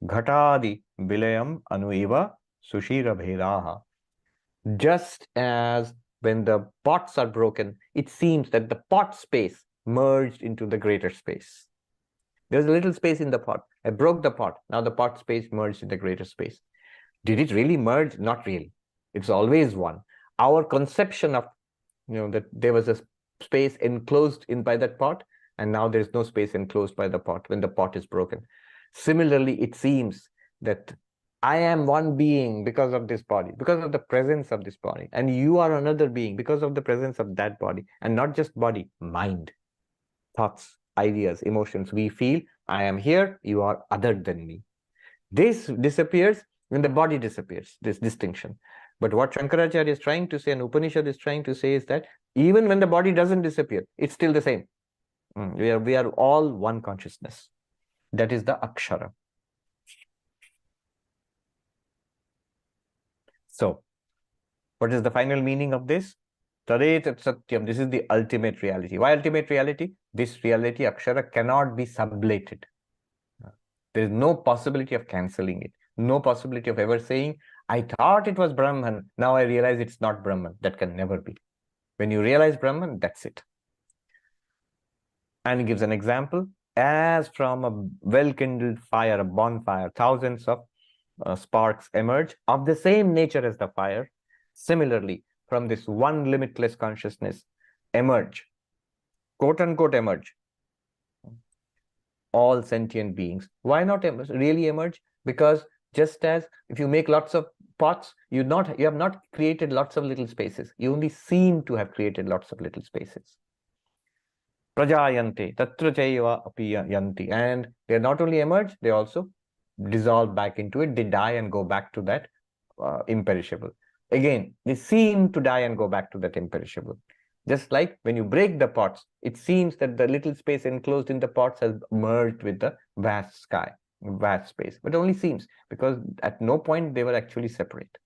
ghatadi vilayam anueva sushira bhedaha. Just as when the pots are broken, it seems that the pot space merged into the greater space. There's a little space in the pot. I broke the pot. Now the pot space merged in the greater space. Did it really merge? Not really. It's always one. Our conception of, that there was a space enclosed in by that pot, and now there's no space enclosed by the pot when the pot is broken. Similarly, it seems that I am one being because of this body, because of the presence of this body, and you are another being because of the presence of that body, and not just body, mind, thoughts, ideas, emotions. We feel I am here, you are other than me. This disappears when the body disappears, this distinction. But what Shankaracharya is trying to say and Upanishad is trying to say is that even when the body doesn't disappear, it's still the same. We are all one consciousness. That is the Akshara. So, what is the final meaning of this? Tadetat Satyam. This is the ultimate reality. Why ultimate reality? This reality, Akshara, cannot be sublated. There is no possibility of cancelling it. No possibility of ever saying, I thought it was Brahman. Now I realize it's not Brahman. That can never be. When you realize Brahman, that's it. And he gives an example. As from a well-kindled fire, a bonfire, thousands of sparks emerge of the same nature as the fire. Similarly, from this one limitless consciousness emerge, quote unquote emerge, all sentient beings. Why not really emerge? Because just as if you make lots of pots, you have not created lots of little spaces. You only seem to have created lots of little spaces. Prajayante, tatra chaiva api yanti. And they not only emerge, they also dissolve back into it. They die and go back to that imperishable. Again, they seem to die and go back to that imperishable. Just like when you break the pots, it seems that the little space enclosed in the pots has merged with the vast sky, vast space, but only seems, because at no point they were actually separate.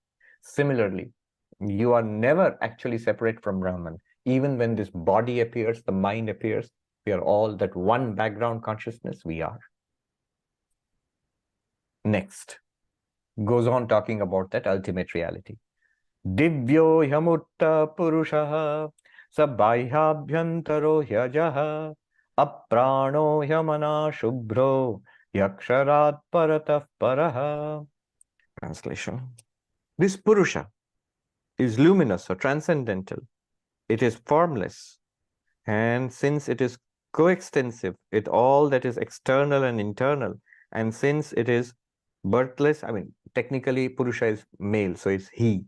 Similarly, you are never actually separate from Brahman. Even when this body appears, the mind appears, we are all that one background consciousness, we are. Next, goes on talking about that ultimate reality. Divyo yamutta purushaha sabhayabhyantaro hyajaha aprano yamana shubhro yaksharat paratah paraha. Translation. This Purusha is luminous or transcendental. It is formless. And since it is coextensive with all that is external and internal, and since it is birthless, I mean, technically Purusha is male, so it's he.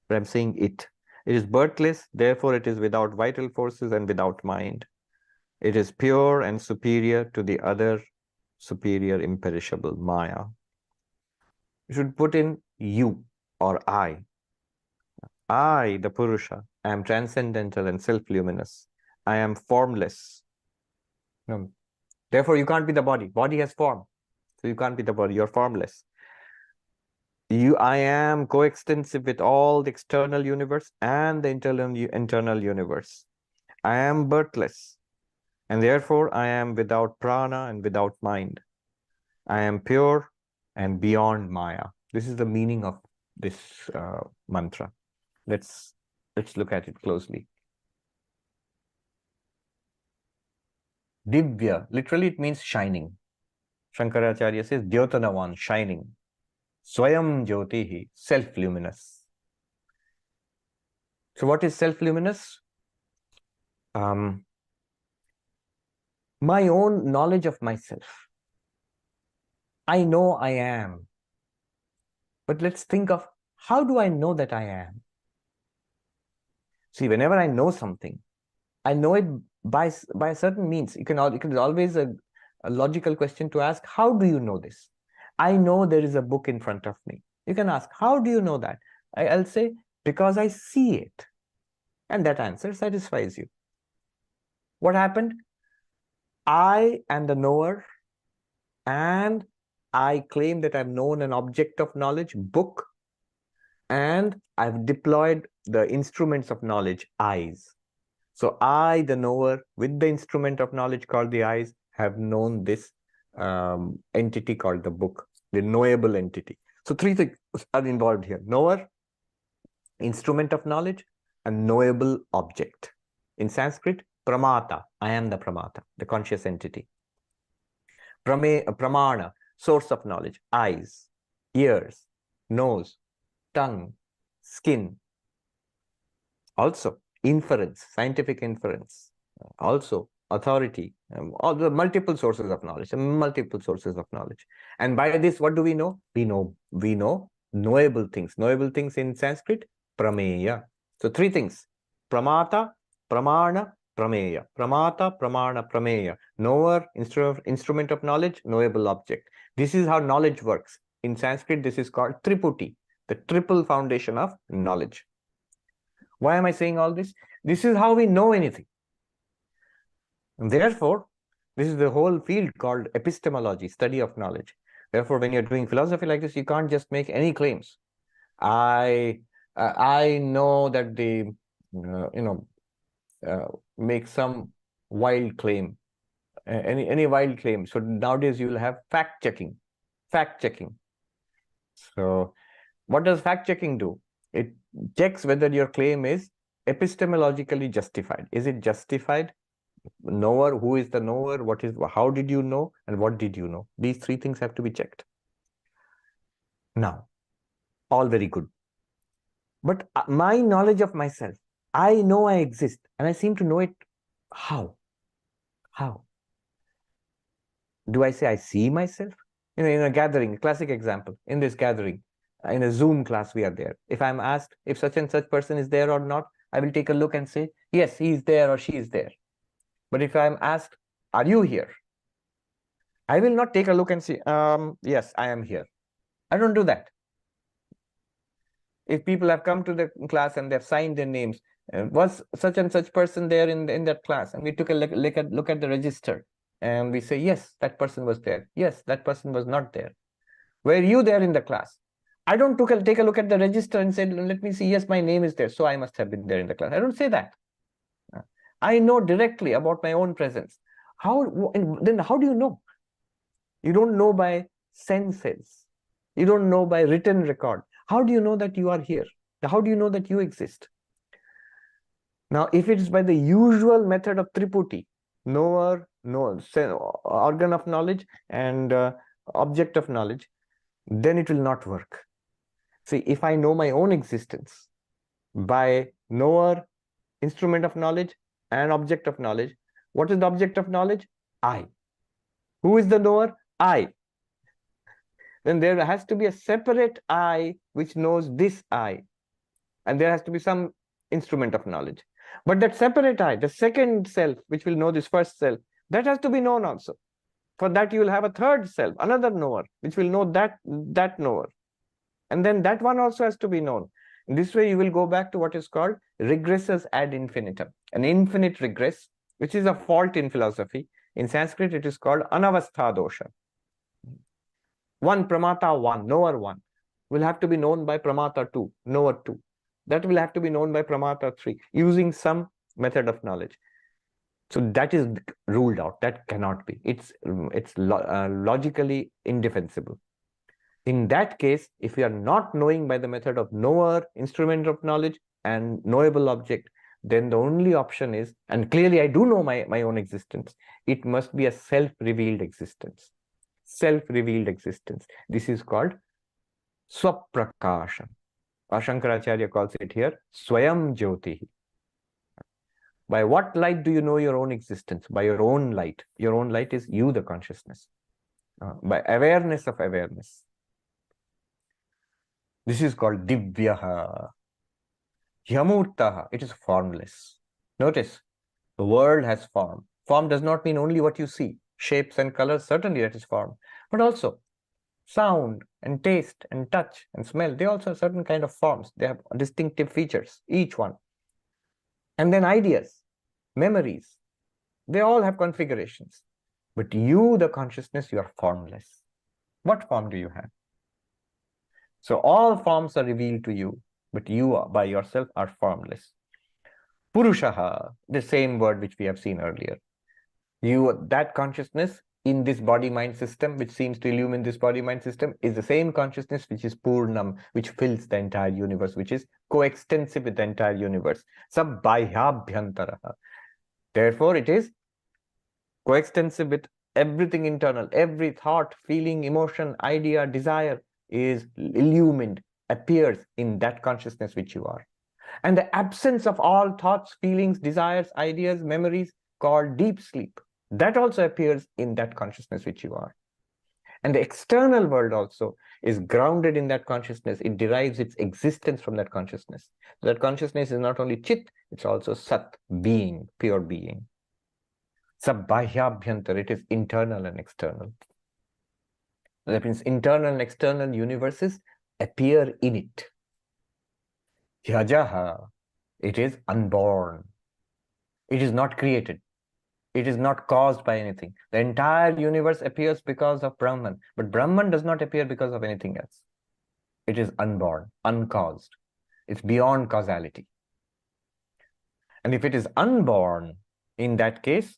But I'm saying it. It is birthless, therefore it is without vital forces and without mind. It is pure and superior to the other superior imperishable, Maya. You should put in you or I. I, the Purusha, am transcendental and self-luminous. I am formless. No. Therefore, you can't be the body. Body has form. So you can't be the body. You're formless. I am coextensive with all the external universe and the internal universe. I am birthless. And therefore, I am without prana and without mind. I am pure and beyond Maya. This is the meaning of this mantra. Let's look at it closely. Divya, literally it means shining. Shankaracharya says, Dyotanavan, shining. Swayam Jyotihi, self-luminous. So what is self-luminous? My own knowledge of myself. I know I am. But let's think of, how do I know that I am? See, whenever I know something, I know it by a certain means. It is always a logical question to ask, how do you know this? I know there is a book in front of me. You can ask, how do you know that? I'll say, because I see it. And that answer satisfies you. What happened? I am the knower, and I claim that I've known an object of knowledge, book, and I've deployed the instruments of knowledge, eyes. So I, the knower, with the instrument of knowledge called the eyes, have known this entity called the book, the knowable entity. So three things are involved here: knower, instrument of knowledge, and knowable object. In Sanskrit, pramata, I am the pramata, the conscious entity. Pramana, source of knowledge, eyes, ears, nose, tongue, skin. Also, inference, scientific inference. Also, authority, all the multiple sources of knowledge, multiple sources of knowledge. And by this, what do we know? We know knowable things. Knowable things in Sanskrit, prameya. So three things: pramata, pramana, prameya. Pramata, pramana, prameya. Knower, instrument of knowledge, knowable object. This is how knowledge works. In Sanskrit, this is called triputi, the triple foundation of knowledge. Why am I saying all this? This is how we know anything. And therefore, this is the whole field called epistemology, study of knowledge. Therefore, when you're doing philosophy like this, you can't just make any claims. I know that they, make some wild claim, any wild claim. So nowadays you will have fact checking. So what does fact checking do? It checks whether your claim is epistemologically justified. Is it justified? Knower, who is the knower? How did you know? And what did you know? These three things have to be checked. Now, all very good. But my knowledge of myself, I know I exist, and I seem to know it. How? How? Do I say I see myself? In a gathering, classic example, in this gathering, in a Zoom class, we are there. If I'm asked if such and such person is there or not, I will take a look and say, yes, he is there or she is there. But if I'm asked, are you here? I will not take a look and say, yes, I am here. I don't do that. If people have come to the class and they've signed their names, Was such and such person there in that class? And we took a look at the register, and we say, yes, that person was there. Yes, that person was not there. Were you there in the class? I don't take a look at the register and say, let me see, yes, my name is there, so I must have been there in the class. I don't say that. I know directly about my own presence. Then how do you know? You don't know by senses. You don't know by written record. How do you know that you are here? How do you know that you exist? Now, if it is by the usual method of Triputi, knower, organ of knowledge, and object of knowledge, then it will not work. See, if I know my own existence by knower, instrument of knowledge, and object of knowledge, what is the object of knowledge? I. Who is the knower? I. Then there has to be a separate I which knows this I. And there has to be some instrument of knowledge. But that separate I, the second self, which will know this first self, that has to be known also. For that, you will have a third self, another knower, which will know that knower. And then that one also has to be known. In this way, you will go back to what is called regressus ad infinitum, an infinite regress, which is a fault in philosophy. In Sanskrit, it is called anavastha dosha. One pramata one, knower one, will have to be known by pramata two, knower two. That will have to be known by pramata three, using some method of knowledge. So that is ruled out. That cannot be. It's logically indefensible. In that case, if we are not knowing by the method of knower, instrument of knowledge, and knowable object, then the only option is, and clearly I do know my own existence, it must be a self-revealed existence. Self-revealed existence. This is called swaprakasham. Shankaracharya calls it here Swayam Jyoti. By what light do you know your own existence? By your own light. Your own light is you, the consciousness. By awareness of awareness. This is called Divyaha. Yamurtaha. It is formless. Notice, the world has form. Form does not mean only what you see. Shapes and colors, certainly that is form. But also, sound and taste and touch and smell, they also have certain kind of forms. They have distinctive features, each one. And then ideas, memories, they all have configurations. But you, the consciousness, you are formless. What form do you have? So all forms are revealed to you, but you by yourself are formless. Purushaha, the same word which we have seen earlier. You, that consciousness in this body-mind system, which seems to illumine this body-mind system, is the same consciousness which is Purnam, which fills the entire universe, which is coextensive with the entire universe. Sabbhahyabhyantaraha. Therefore, it is coextensive with everything internal. Every thought, feeling, emotion, idea, desire is illumined, appears in that consciousness which you are. And the absence of all thoughts, feelings, desires, ideas, memories, called deep sleep, that also appears in that consciousness which you are. And the external world also is grounded in that consciousness. It derives its existence from that consciousness. So that consciousness is not only Chit, it's also Sat, being, pure being. Sabbhahyabhyantar, it is internal and external. That means internal and external universes appear in it. Yajaha, it is unborn. It is not created. It is not caused by anything. The entire universe appears because of Brahman, but Brahman does not appear because of anything else. It is unborn, uncaused. It's beyond causality. And if it is unborn, in that case,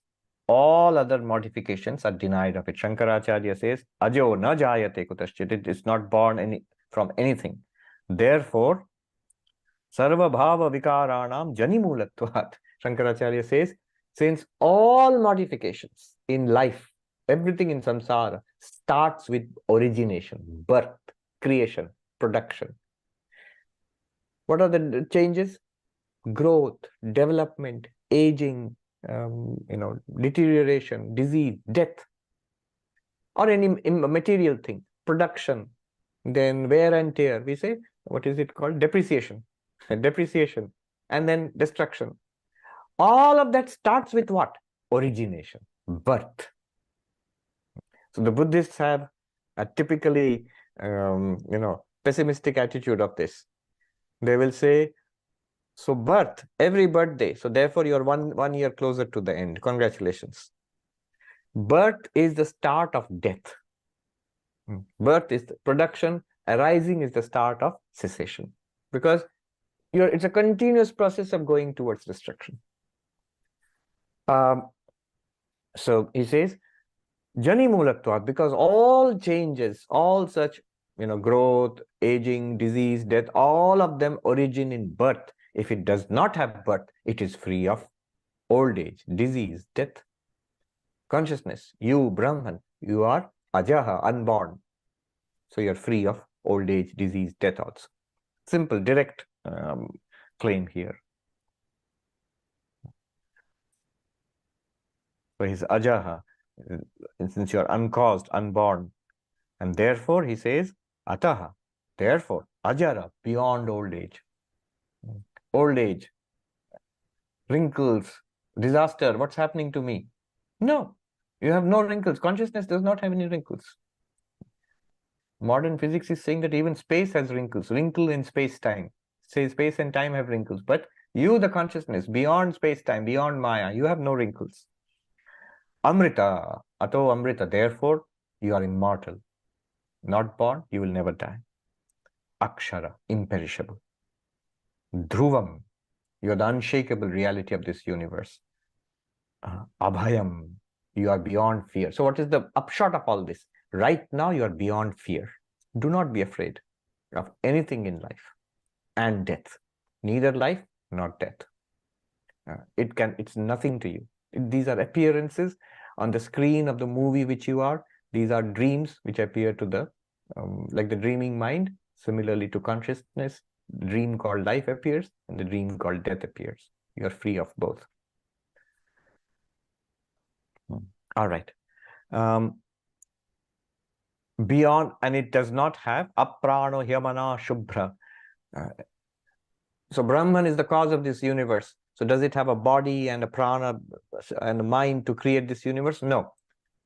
all other modifications are denied of it. Shankaracharya says, Ajo na jayate kutaschit. It is not born from anything. Therefore, sarva bhava vikaranam janimulatvat. Shankaracharya says, since all modifications in life, everything in samsara starts with origination, birth, creation, production. What are the changes? Growth, development, aging, deterioration, disease, death, or any material thing, production, then wear and tear. We say, what is it called? Depreciation, depreciation, and then destruction. All of that starts with what? Origination, birth. So the Buddhists have a typically, pessimistic attitude of this. They will say, So birth, every birthday. So therefore you are one year closer to the end. Congratulations. Birth is the start of death. Birth is the production, arising is the start of cessation. Because it's a continuous process of going towards destruction. So he says, Jani Mulatvat, because all changes, all such, growth, aging, disease, death, all of them origin in birth. If it does not have birth, it is free of old age, disease, death. Consciousness, you, Brahman, you are ajaha, unborn. So you're free of old age, disease, death also. Simple, direct claim here. So he's ajaha, since you're uncaused, unborn. And therefore, he says, ataha, therefore, ajara, beyond old age. Old age, wrinkles, disaster, what's happening to me? No, you have no wrinkles. Consciousness does not have any wrinkles. Modern physics is saying that even space has wrinkles, wrinkle in space-time. Say space and time have wrinkles, but you, the consciousness, beyond space-time, beyond Maya, you have no wrinkles. Amrita, ato amrita, therefore, you are immortal. Not born, you will never die. Akshara, imperishable. Dhruvam, you are the unshakable reality of this universe. Abhayam, you are beyond fear. So what is the upshot of all this? Right now, you are beyond fear. Do not be afraid of anything in life and death. Neither life nor death. It's nothing to you. These are appearances on the screen of the movie which you are. These are dreams which appear to the, like the dreaming mind. Similarly to consciousness, the dream called life appears and the dream called death appears. You are free of both. All right. Beyond, and it does not have aprano hyamana shubhra. So Brahman is the cause of this universe. So does it have a body and a prana and a mind to create this universe? No.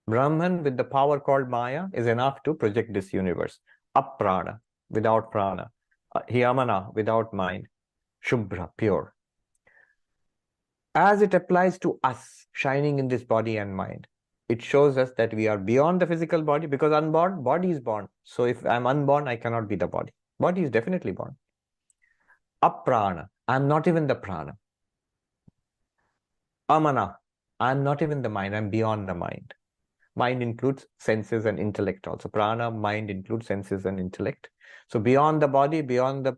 Brahman with the power called Maya is enough to project this universe. Aprana, without prana. Hyamana, without mind. Shubhra, pure. As it applies to us, shining in this body and mind, it shows us that we are beyond the physical body, because unborn, body is born. So if I'm unborn, I cannot be the body. Body is definitely born. Aprana, I'm not even the prana. Amana, I'm not even the mind, I'm beyond the mind. Mind includes senses and intellect also. Prana, mind includes senses and intellect. So beyond the body, beyond the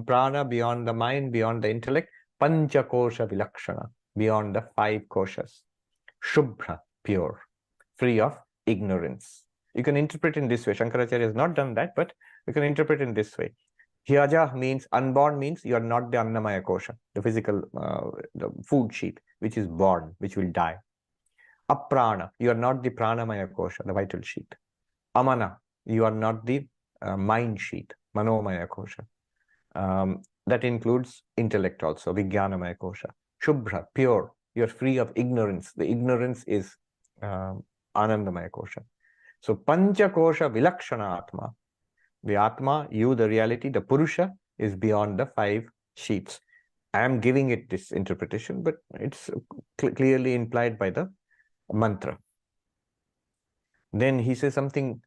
prana, beyond the mind, beyond the intellect, pancha kosha vilakshana, beyond the 5 koshas. Shubhra, pure, free of ignorance. You can interpret in this way. Shankaracharya has not done that, but you can interpret in this way. Hyaja means unborn, means you are not the Annamaya kosha, the physical, the food sheet, which is born, which will die. Aprana, you are not the Pranamaya kosha, the vital sheet. Amana, you are not the mind sheet, Manomaya kosha. That includes intellect also, Vijnanamaya kosha. Shubhra, pure, you are free of ignorance. The ignorance is Anandamaya kosha. So Pancha kosha vilakshana atma. The Atma, you, the reality, the Purusha, is beyond the 5 sheets. I am giving it this interpretation, but it's clearly implied by the mantra. Then he says something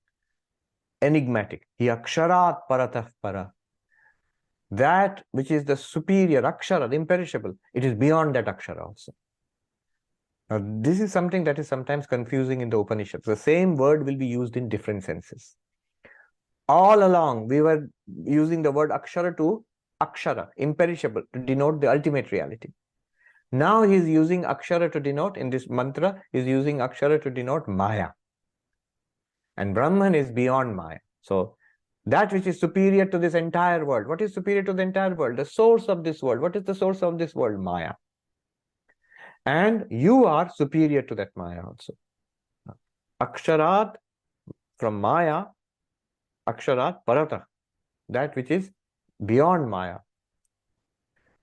enigmatic. He aksharat paratah para. That which is the superior akshara, the imperishable, it is beyond that akshara also. Now, this is something that is sometimes confusing in the Upanishads. The same word will be used in different senses. All along, we were using the word akshara to akshara, imperishable, to denote the ultimate reality. Now he is using akshara to denote, in this mantra, he is using akshara to denote Maya. And Brahman is beyond Maya. So that which is superior to this entire world. What is superior to the entire world? The source of this world. What is the source of this world? Maya. And you are superior to that Maya also. Aksharat, from Maya, Aksharat Paratah, that which is beyond Maya,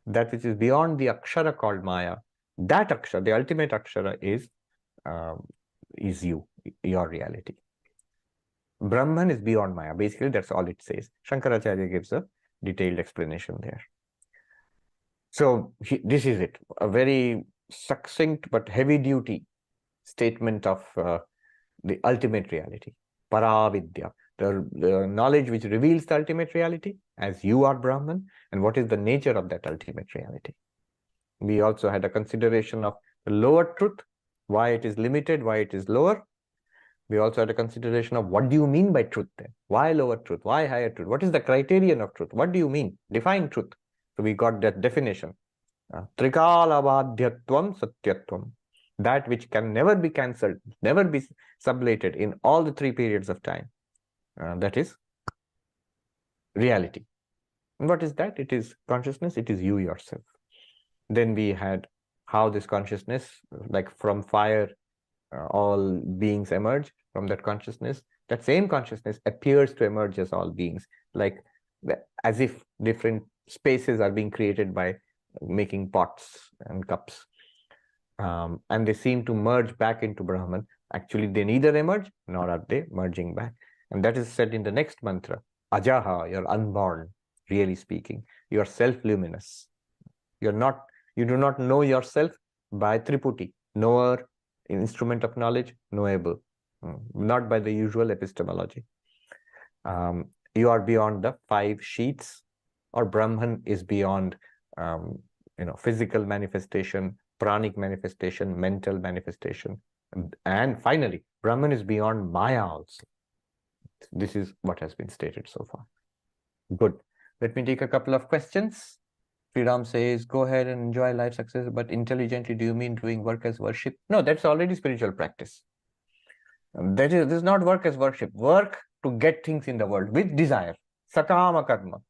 that which is beyond the Akshara called Maya, that Akshara, the ultimate Akshara is you, your reality. Brahman is beyond Maya. Basically, that's all it says. Shankaracharya gives a detailed explanation there. So this is it, a very succinct but heavy duty statement of the ultimate reality, Paravidya, the knowledge which reveals the ultimate reality, as you are Brahman, and what is the nature of that ultimate reality. We also had a consideration of the lower truth, why it is limited, why it is lower. We also had a consideration of what do you mean by truth then? Why lower truth? Why higher truth? What is the criterion of truth? What do you mean? Define truth. So we got that definition. Trikalavadhyatvam satyatvam. That which can never be cancelled, never be sublated in all the 3 periods of time. That is reality. And what is that? It is consciousness. It is you yourself. Then we had how this consciousness, like from fire, all beings emerge from that consciousness. That same consciousness appears to emerge as all beings, like as if different spaces are being created by making pots and cups. And they seem to merge back into Brahman. Actually, they neither emerge nor are they merging back. And that is said in the next mantra, Ajaha, you're unborn, really speaking. You're self-luminous. You do not know yourself by Triputi, knower, instrument of knowledge, knowable, not by the usual epistemology. You are beyond the 5 sheets, or Brahman is beyond physical manifestation, pranic manifestation, mental manifestation. And finally, Brahman is beyond Maya also. This is what has been stated so far. Good. Let me take a couple of questions. Sriram says, go ahead and enjoy life success, but intelligently, do you mean doing work as worship? No, that's already spiritual practice. This is not work as worship. Work to get things in the world with desire. Sakama karma.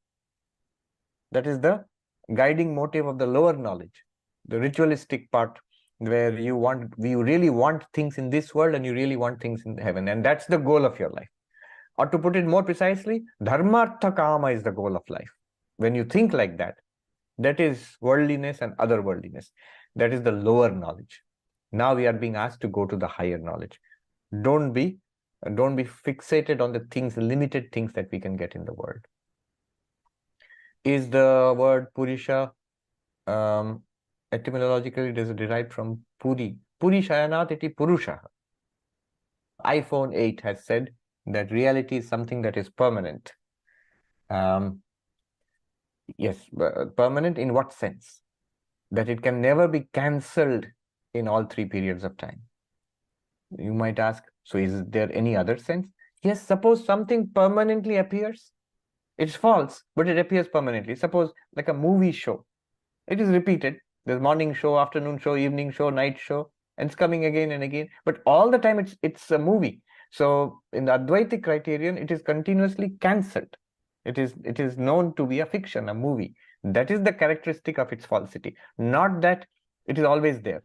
That is the guiding motive of the lower knowledge, the ritualistic part, where you really want things in this world and you really want things in heaven. And that's the goal of your life. Or to put it more precisely, dharmartha kama is the goal of life. When you think like that, that is worldliness and otherworldliness. That is the lower knowledge. Now we are being asked to go to the higher knowledge. Don't be fixated on the things, the limited things that we can get in the world. Is the word Purisha etymologically it is derived from Puri? Puri Shayanat iti Purusha. iPhone 8 has said that reality is something that is permanent. Yes, permanent in what sense? That it can never be cancelled in all 3 periods of time. You might ask, so is there any other sense? Yes, suppose something permanently appears. It's false, but it appears permanently. Suppose like a movie show. It is repeated. There's morning show, afternoon show, evening show, night show, and it's coming again and again. But all the time it's a movie. So in the Advaitic criterion, it is continuously cancelled. It is known to be a fiction, a movie. That is the characteristic of its falsity. Not that it is always there.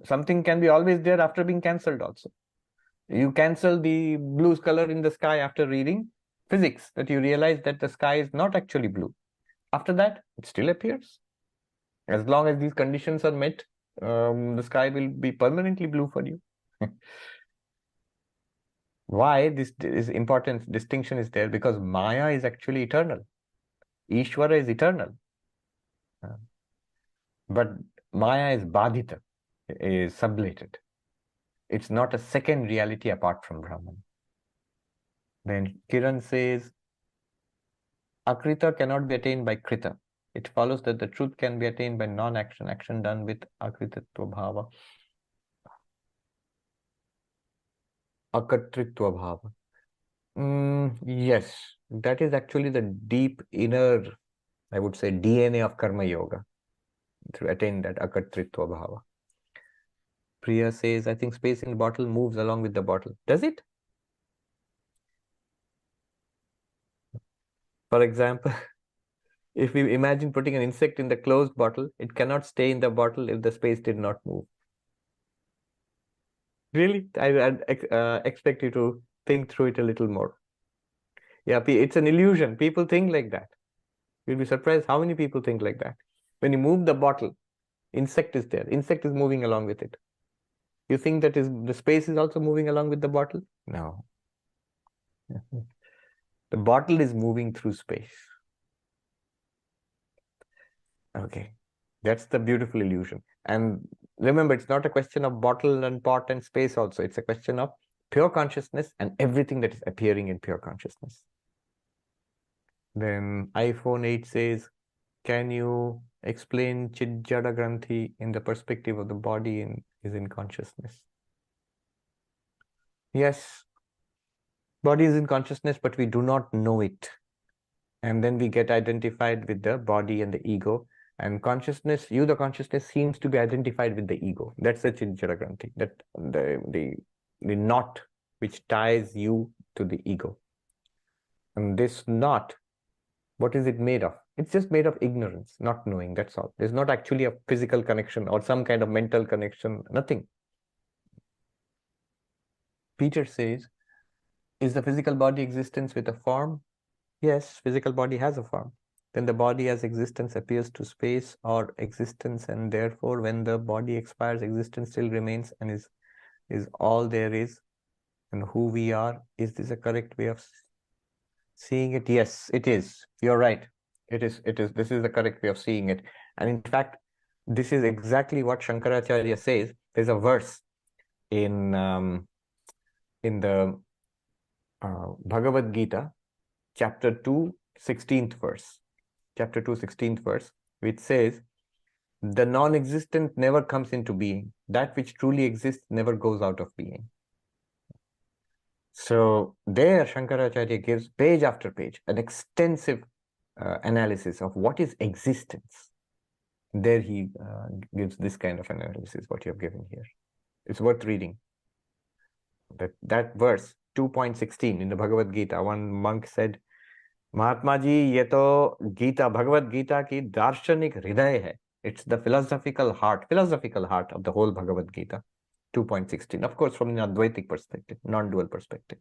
Something can be always there after being cancelled also. You cancel the blue color in the sky after reading physics, that you realize that the sky is not actually blue. After that, it still appears. As long as these conditions are met, the sky will be permanently blue for you. Why this is important distinction is there? Because Maya is actually eternal. Ishvara is eternal. But Maya is badhita, is sublated. It's not a second reality apart from Brahman. Then Kiran says, Akrita cannot be attained by Krita. It follows that the truth can be attained by non-action, action done with Akritatva bhava. Akatritva bhava. Yes, that is actually the deep inner, I would say, DNA of Karma Yoga, to attain that Akatritva bhava. Priya says, I think space in the bottle moves along with the bottle. Does it? For example, if we imagine putting an insect in the closed bottle, it cannot stay in the bottle if the space did not move. Really? I expect you to think through it a little more. Yeah, it's an illusion. People think like that. You'll be surprised how many people think like that. When you move the bottle, insect is there. Insect is moving along with it. You think that the space is also moving along with the bottle? No. The bottle is moving through space. Okay, that's the beautiful illusion. And remember, it's not a question of bottle and pot and space also. It's a question of pure consciousness and everything that is appearing in pure consciousness. Then iPhone 8 says, can you explain Chidjada Granthi in the perspective of the body is in consciousness? Yes, body is in consciousness, but we do not know it. And then we get identified with the body and the ego. And consciousness, the consciousness seems to be identified with the ego. That's the Chidjada Granthi, that the knot which ties you to the ego. And this knot, what is it made of? It's just made of ignorance, not knowing, that's all. There's not actually a physical connection or some kind of mental connection, nothing. Peter says, is the physical body existence with a form? Yes, physical body has a form. Then the body as existence appears to space or existence, and therefore when the body expires, existence still remains and is all there is and who we are. Is this a correct way of seeing it? Yes, it is. You're right. It is. This is the correct way of seeing it. And in fact, this is exactly what Shankaracharya says. There's a verse in the Bhagavad Gita, chapter 2, 16th verse. Chapter 2, 16th verse, which says, the non-existent never comes into being. That which truly exists never goes out of being. So there Shankaracharya gives page after page an extensive analysis of what is existence. There he gives this kind of analysis, what you have given here. It's worth reading. That verse 2.16 in the Bhagavad Gita, one monk said, Mahatma ji, ye to Gita, Bhagavad Gita ki darshanik hriday hai. It's the philosophical heart of the whole Bhagavad Gita. 2.16, of course, from an Advaitic perspective, non-dual perspective.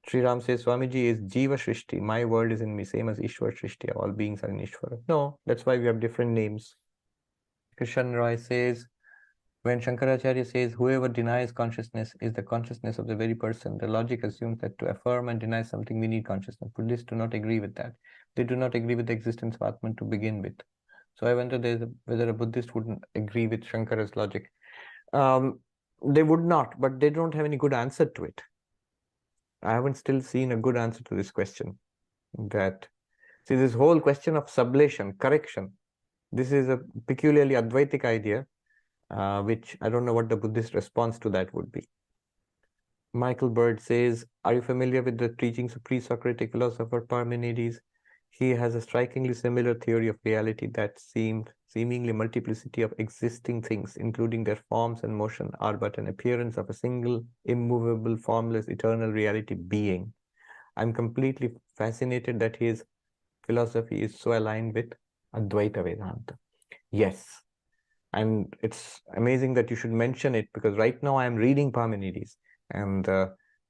Sri Ram says, Swamiji, is Jiva Shrishti, my world is in me, same as Ishwar Shrishti, all beings are in Ishwara. No, that's why we have different names. Krishan Roy says, when Shankaracharya says, whoever denies consciousness is the consciousness of the very person, the logic assumes that to affirm and deny something, we need consciousness. Buddhists do not agree with that. They do not agree with the existence of Atman to begin with. So I wonder whether a Buddhist wouldn't agree with Shankara's logic. They would not, but they don't have any good answer to it. I haven't still seen a good answer to this question. See, this whole question of sublation, correction, this is a peculiarly Advaitic idea, which I don't know what the Buddhist response to that would be. Michael Bird says, are you familiar with the teachings of pre-Socratic philosopher Parmenides? He has a strikingly similar theory of reality that seemingly multiplicity of existing things, including their forms and motion, are but an appearance of a single, immovable, formless, eternal reality being. I'm completely fascinated that his philosophy is so aligned with Advaita Vedanta. Yes, and it's amazing that you should mention it, because right now I'm reading Parmenides, and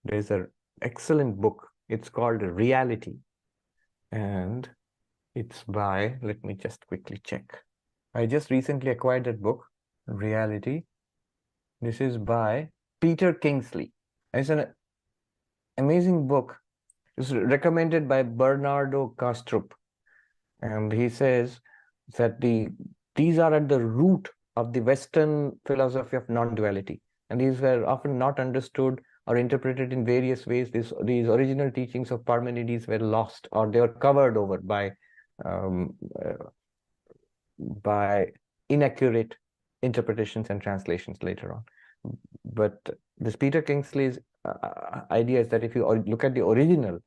there's an excellent book. It's called Reality, and it's by, let me just quickly check. I just recently acquired that book, Reality. This is by Peter Kingsley. It's an amazing book. It's recommended by Bernardo Kastrup. And he says that these are at the root of the Western philosophy of non-duality. And these were often not understood or interpreted in various ways. These original teachings of Parmenides were lost, or they were covered over by inaccurate interpretations and translations later on. But this Peter Kingsley's idea is that if you look at the original,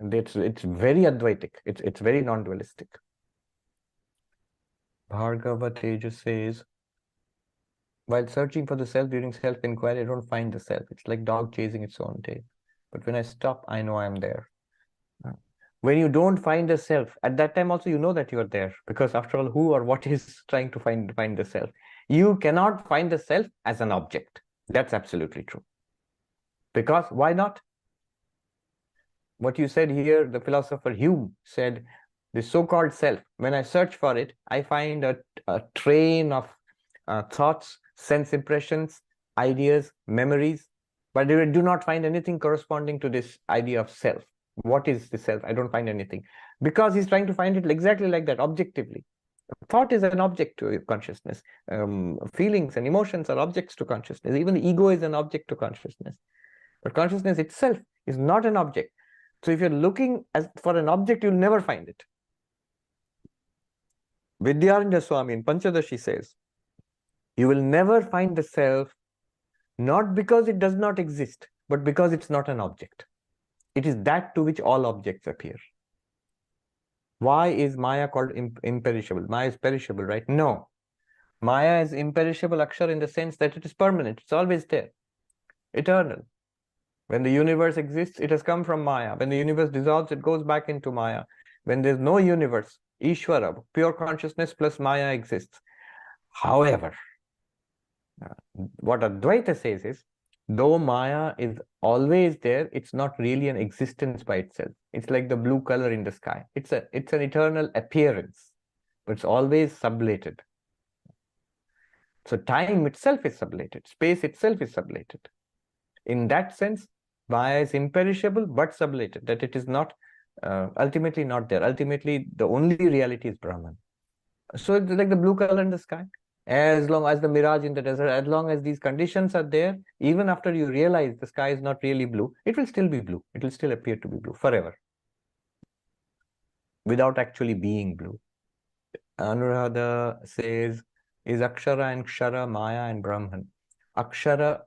it's very Advaitic. It's very non-dualistic. Bhargava Teja says, while searching for the self during self-inquiry, I don't find the self. It's like dog chasing its own tail. But when I stop, I know I'm there. When you don't find the self, at that time also you know that you are there, because after all, who or what is trying to find the self? You cannot find the self as an object. That's absolutely true. Because why not? What you said here, the philosopher Hume said, the so-called self, when I search for it, I find a train of thoughts, sense impressions, ideas, memories, but I do not find anything corresponding to this idea of self. What is the self? I don't find anything. Because he's trying to find it exactly like that, objectively. Thought is an object to consciousness. Feelings and emotions are objects to consciousness. Even the ego is an object to consciousness. But consciousness itself is not an object. So if you're looking for an object, you'll never find it. Vidyaranya Swami in Panchadashi says, you will never find the self, not because it does not exist, but because it's not an object. It is that to which all objects appear. Why is Maya called imperishable? Maya is perishable, right? No. Maya is imperishable akshara in the sense that it is permanent. It's always there. Eternal. When the universe exists, it has come from Maya. When the universe dissolves, it goes back into Maya. When there's no universe, Ishvara, pure consciousness plus Maya exists. However, what Advaita says is, though Maya is always there, it's not really an existence by itself. It's like the blue color in the sky. It's an eternal appearance, but it's always sublated. So time itself is sublated. Space itself is sublated. In that sense, Maya is imperishable but sublated, that it is not ultimately not there. Ultimately, the only reality is Brahman. So it's like the blue color in the sky. As long as the mirage in the desert, as long as these conditions are there, even after you realize the sky is not really blue, it will still be blue. It will still appear to be blue forever, without actually being blue. Anuradha says, is Akshara and Kshara Maya and Brahman? Akshara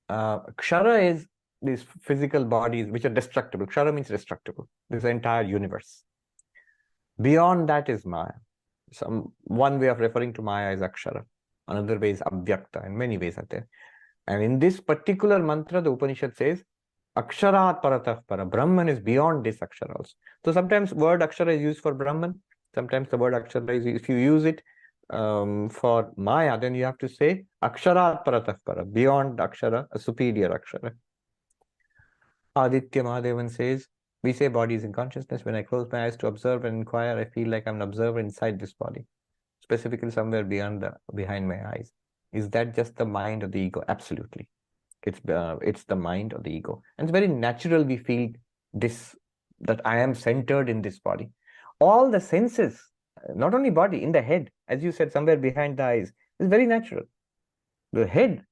is these physical bodies which are destructible. Kshara means destructible. This entire universe. Beyond that is Maya. One way of referring to Maya is Akshara. Another way is Abhyakta, and many ways are there. And in this particular mantra, the Upanishad says, Aksharat paratah para. Brahman is beyond this Akshara also. So sometimes word Akshara is used for Brahman. Sometimes the word Akshara is, if you use it for Maya, then you have to say Aksharat paratah para, beyond Akshara, a superior Akshara. Aditya Mahadevan says, we say body is in consciousness. When I close my eyes to observe and inquire, I feel like I'm an observer inside this body, specifically somewhere behind my eyes. Is that just the mind or the ego? Absolutely. It's the mind or the ego. And it's very natural we feel this, that I am centered in this body. All the senses, not only body, in the head, as you said, somewhere behind the eyes, is very natural. The head,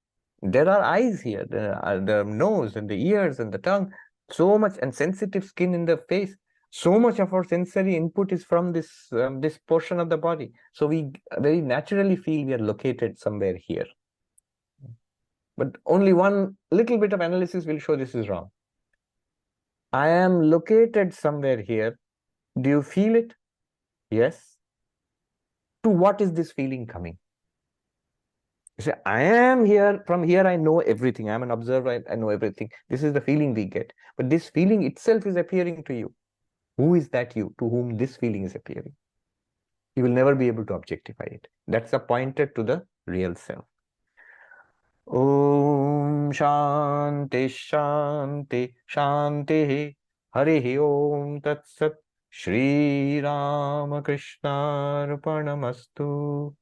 there are eyes here, the nose and the ears and the tongue, so much, and sensitive skin in the face. So much of our sensory input is from this this portion of the body. So we very naturally feel we are located somewhere here. But only one little bit of analysis will show this is wrong. I am located somewhere here. Do you feel it? Yes. To what is this feeling coming? You say, I am here. From here, I know everything. I'm an observer. I know everything. This is the feeling we get. But this feeling itself is appearing to you. Who is that you to whom this feeling is appearing? You will never be able to objectify it. That's a pointer to the real self. Om Shanti Shanti Shanti Harihi Om Tat Sat Shri Ramakrishna Arpanamastu.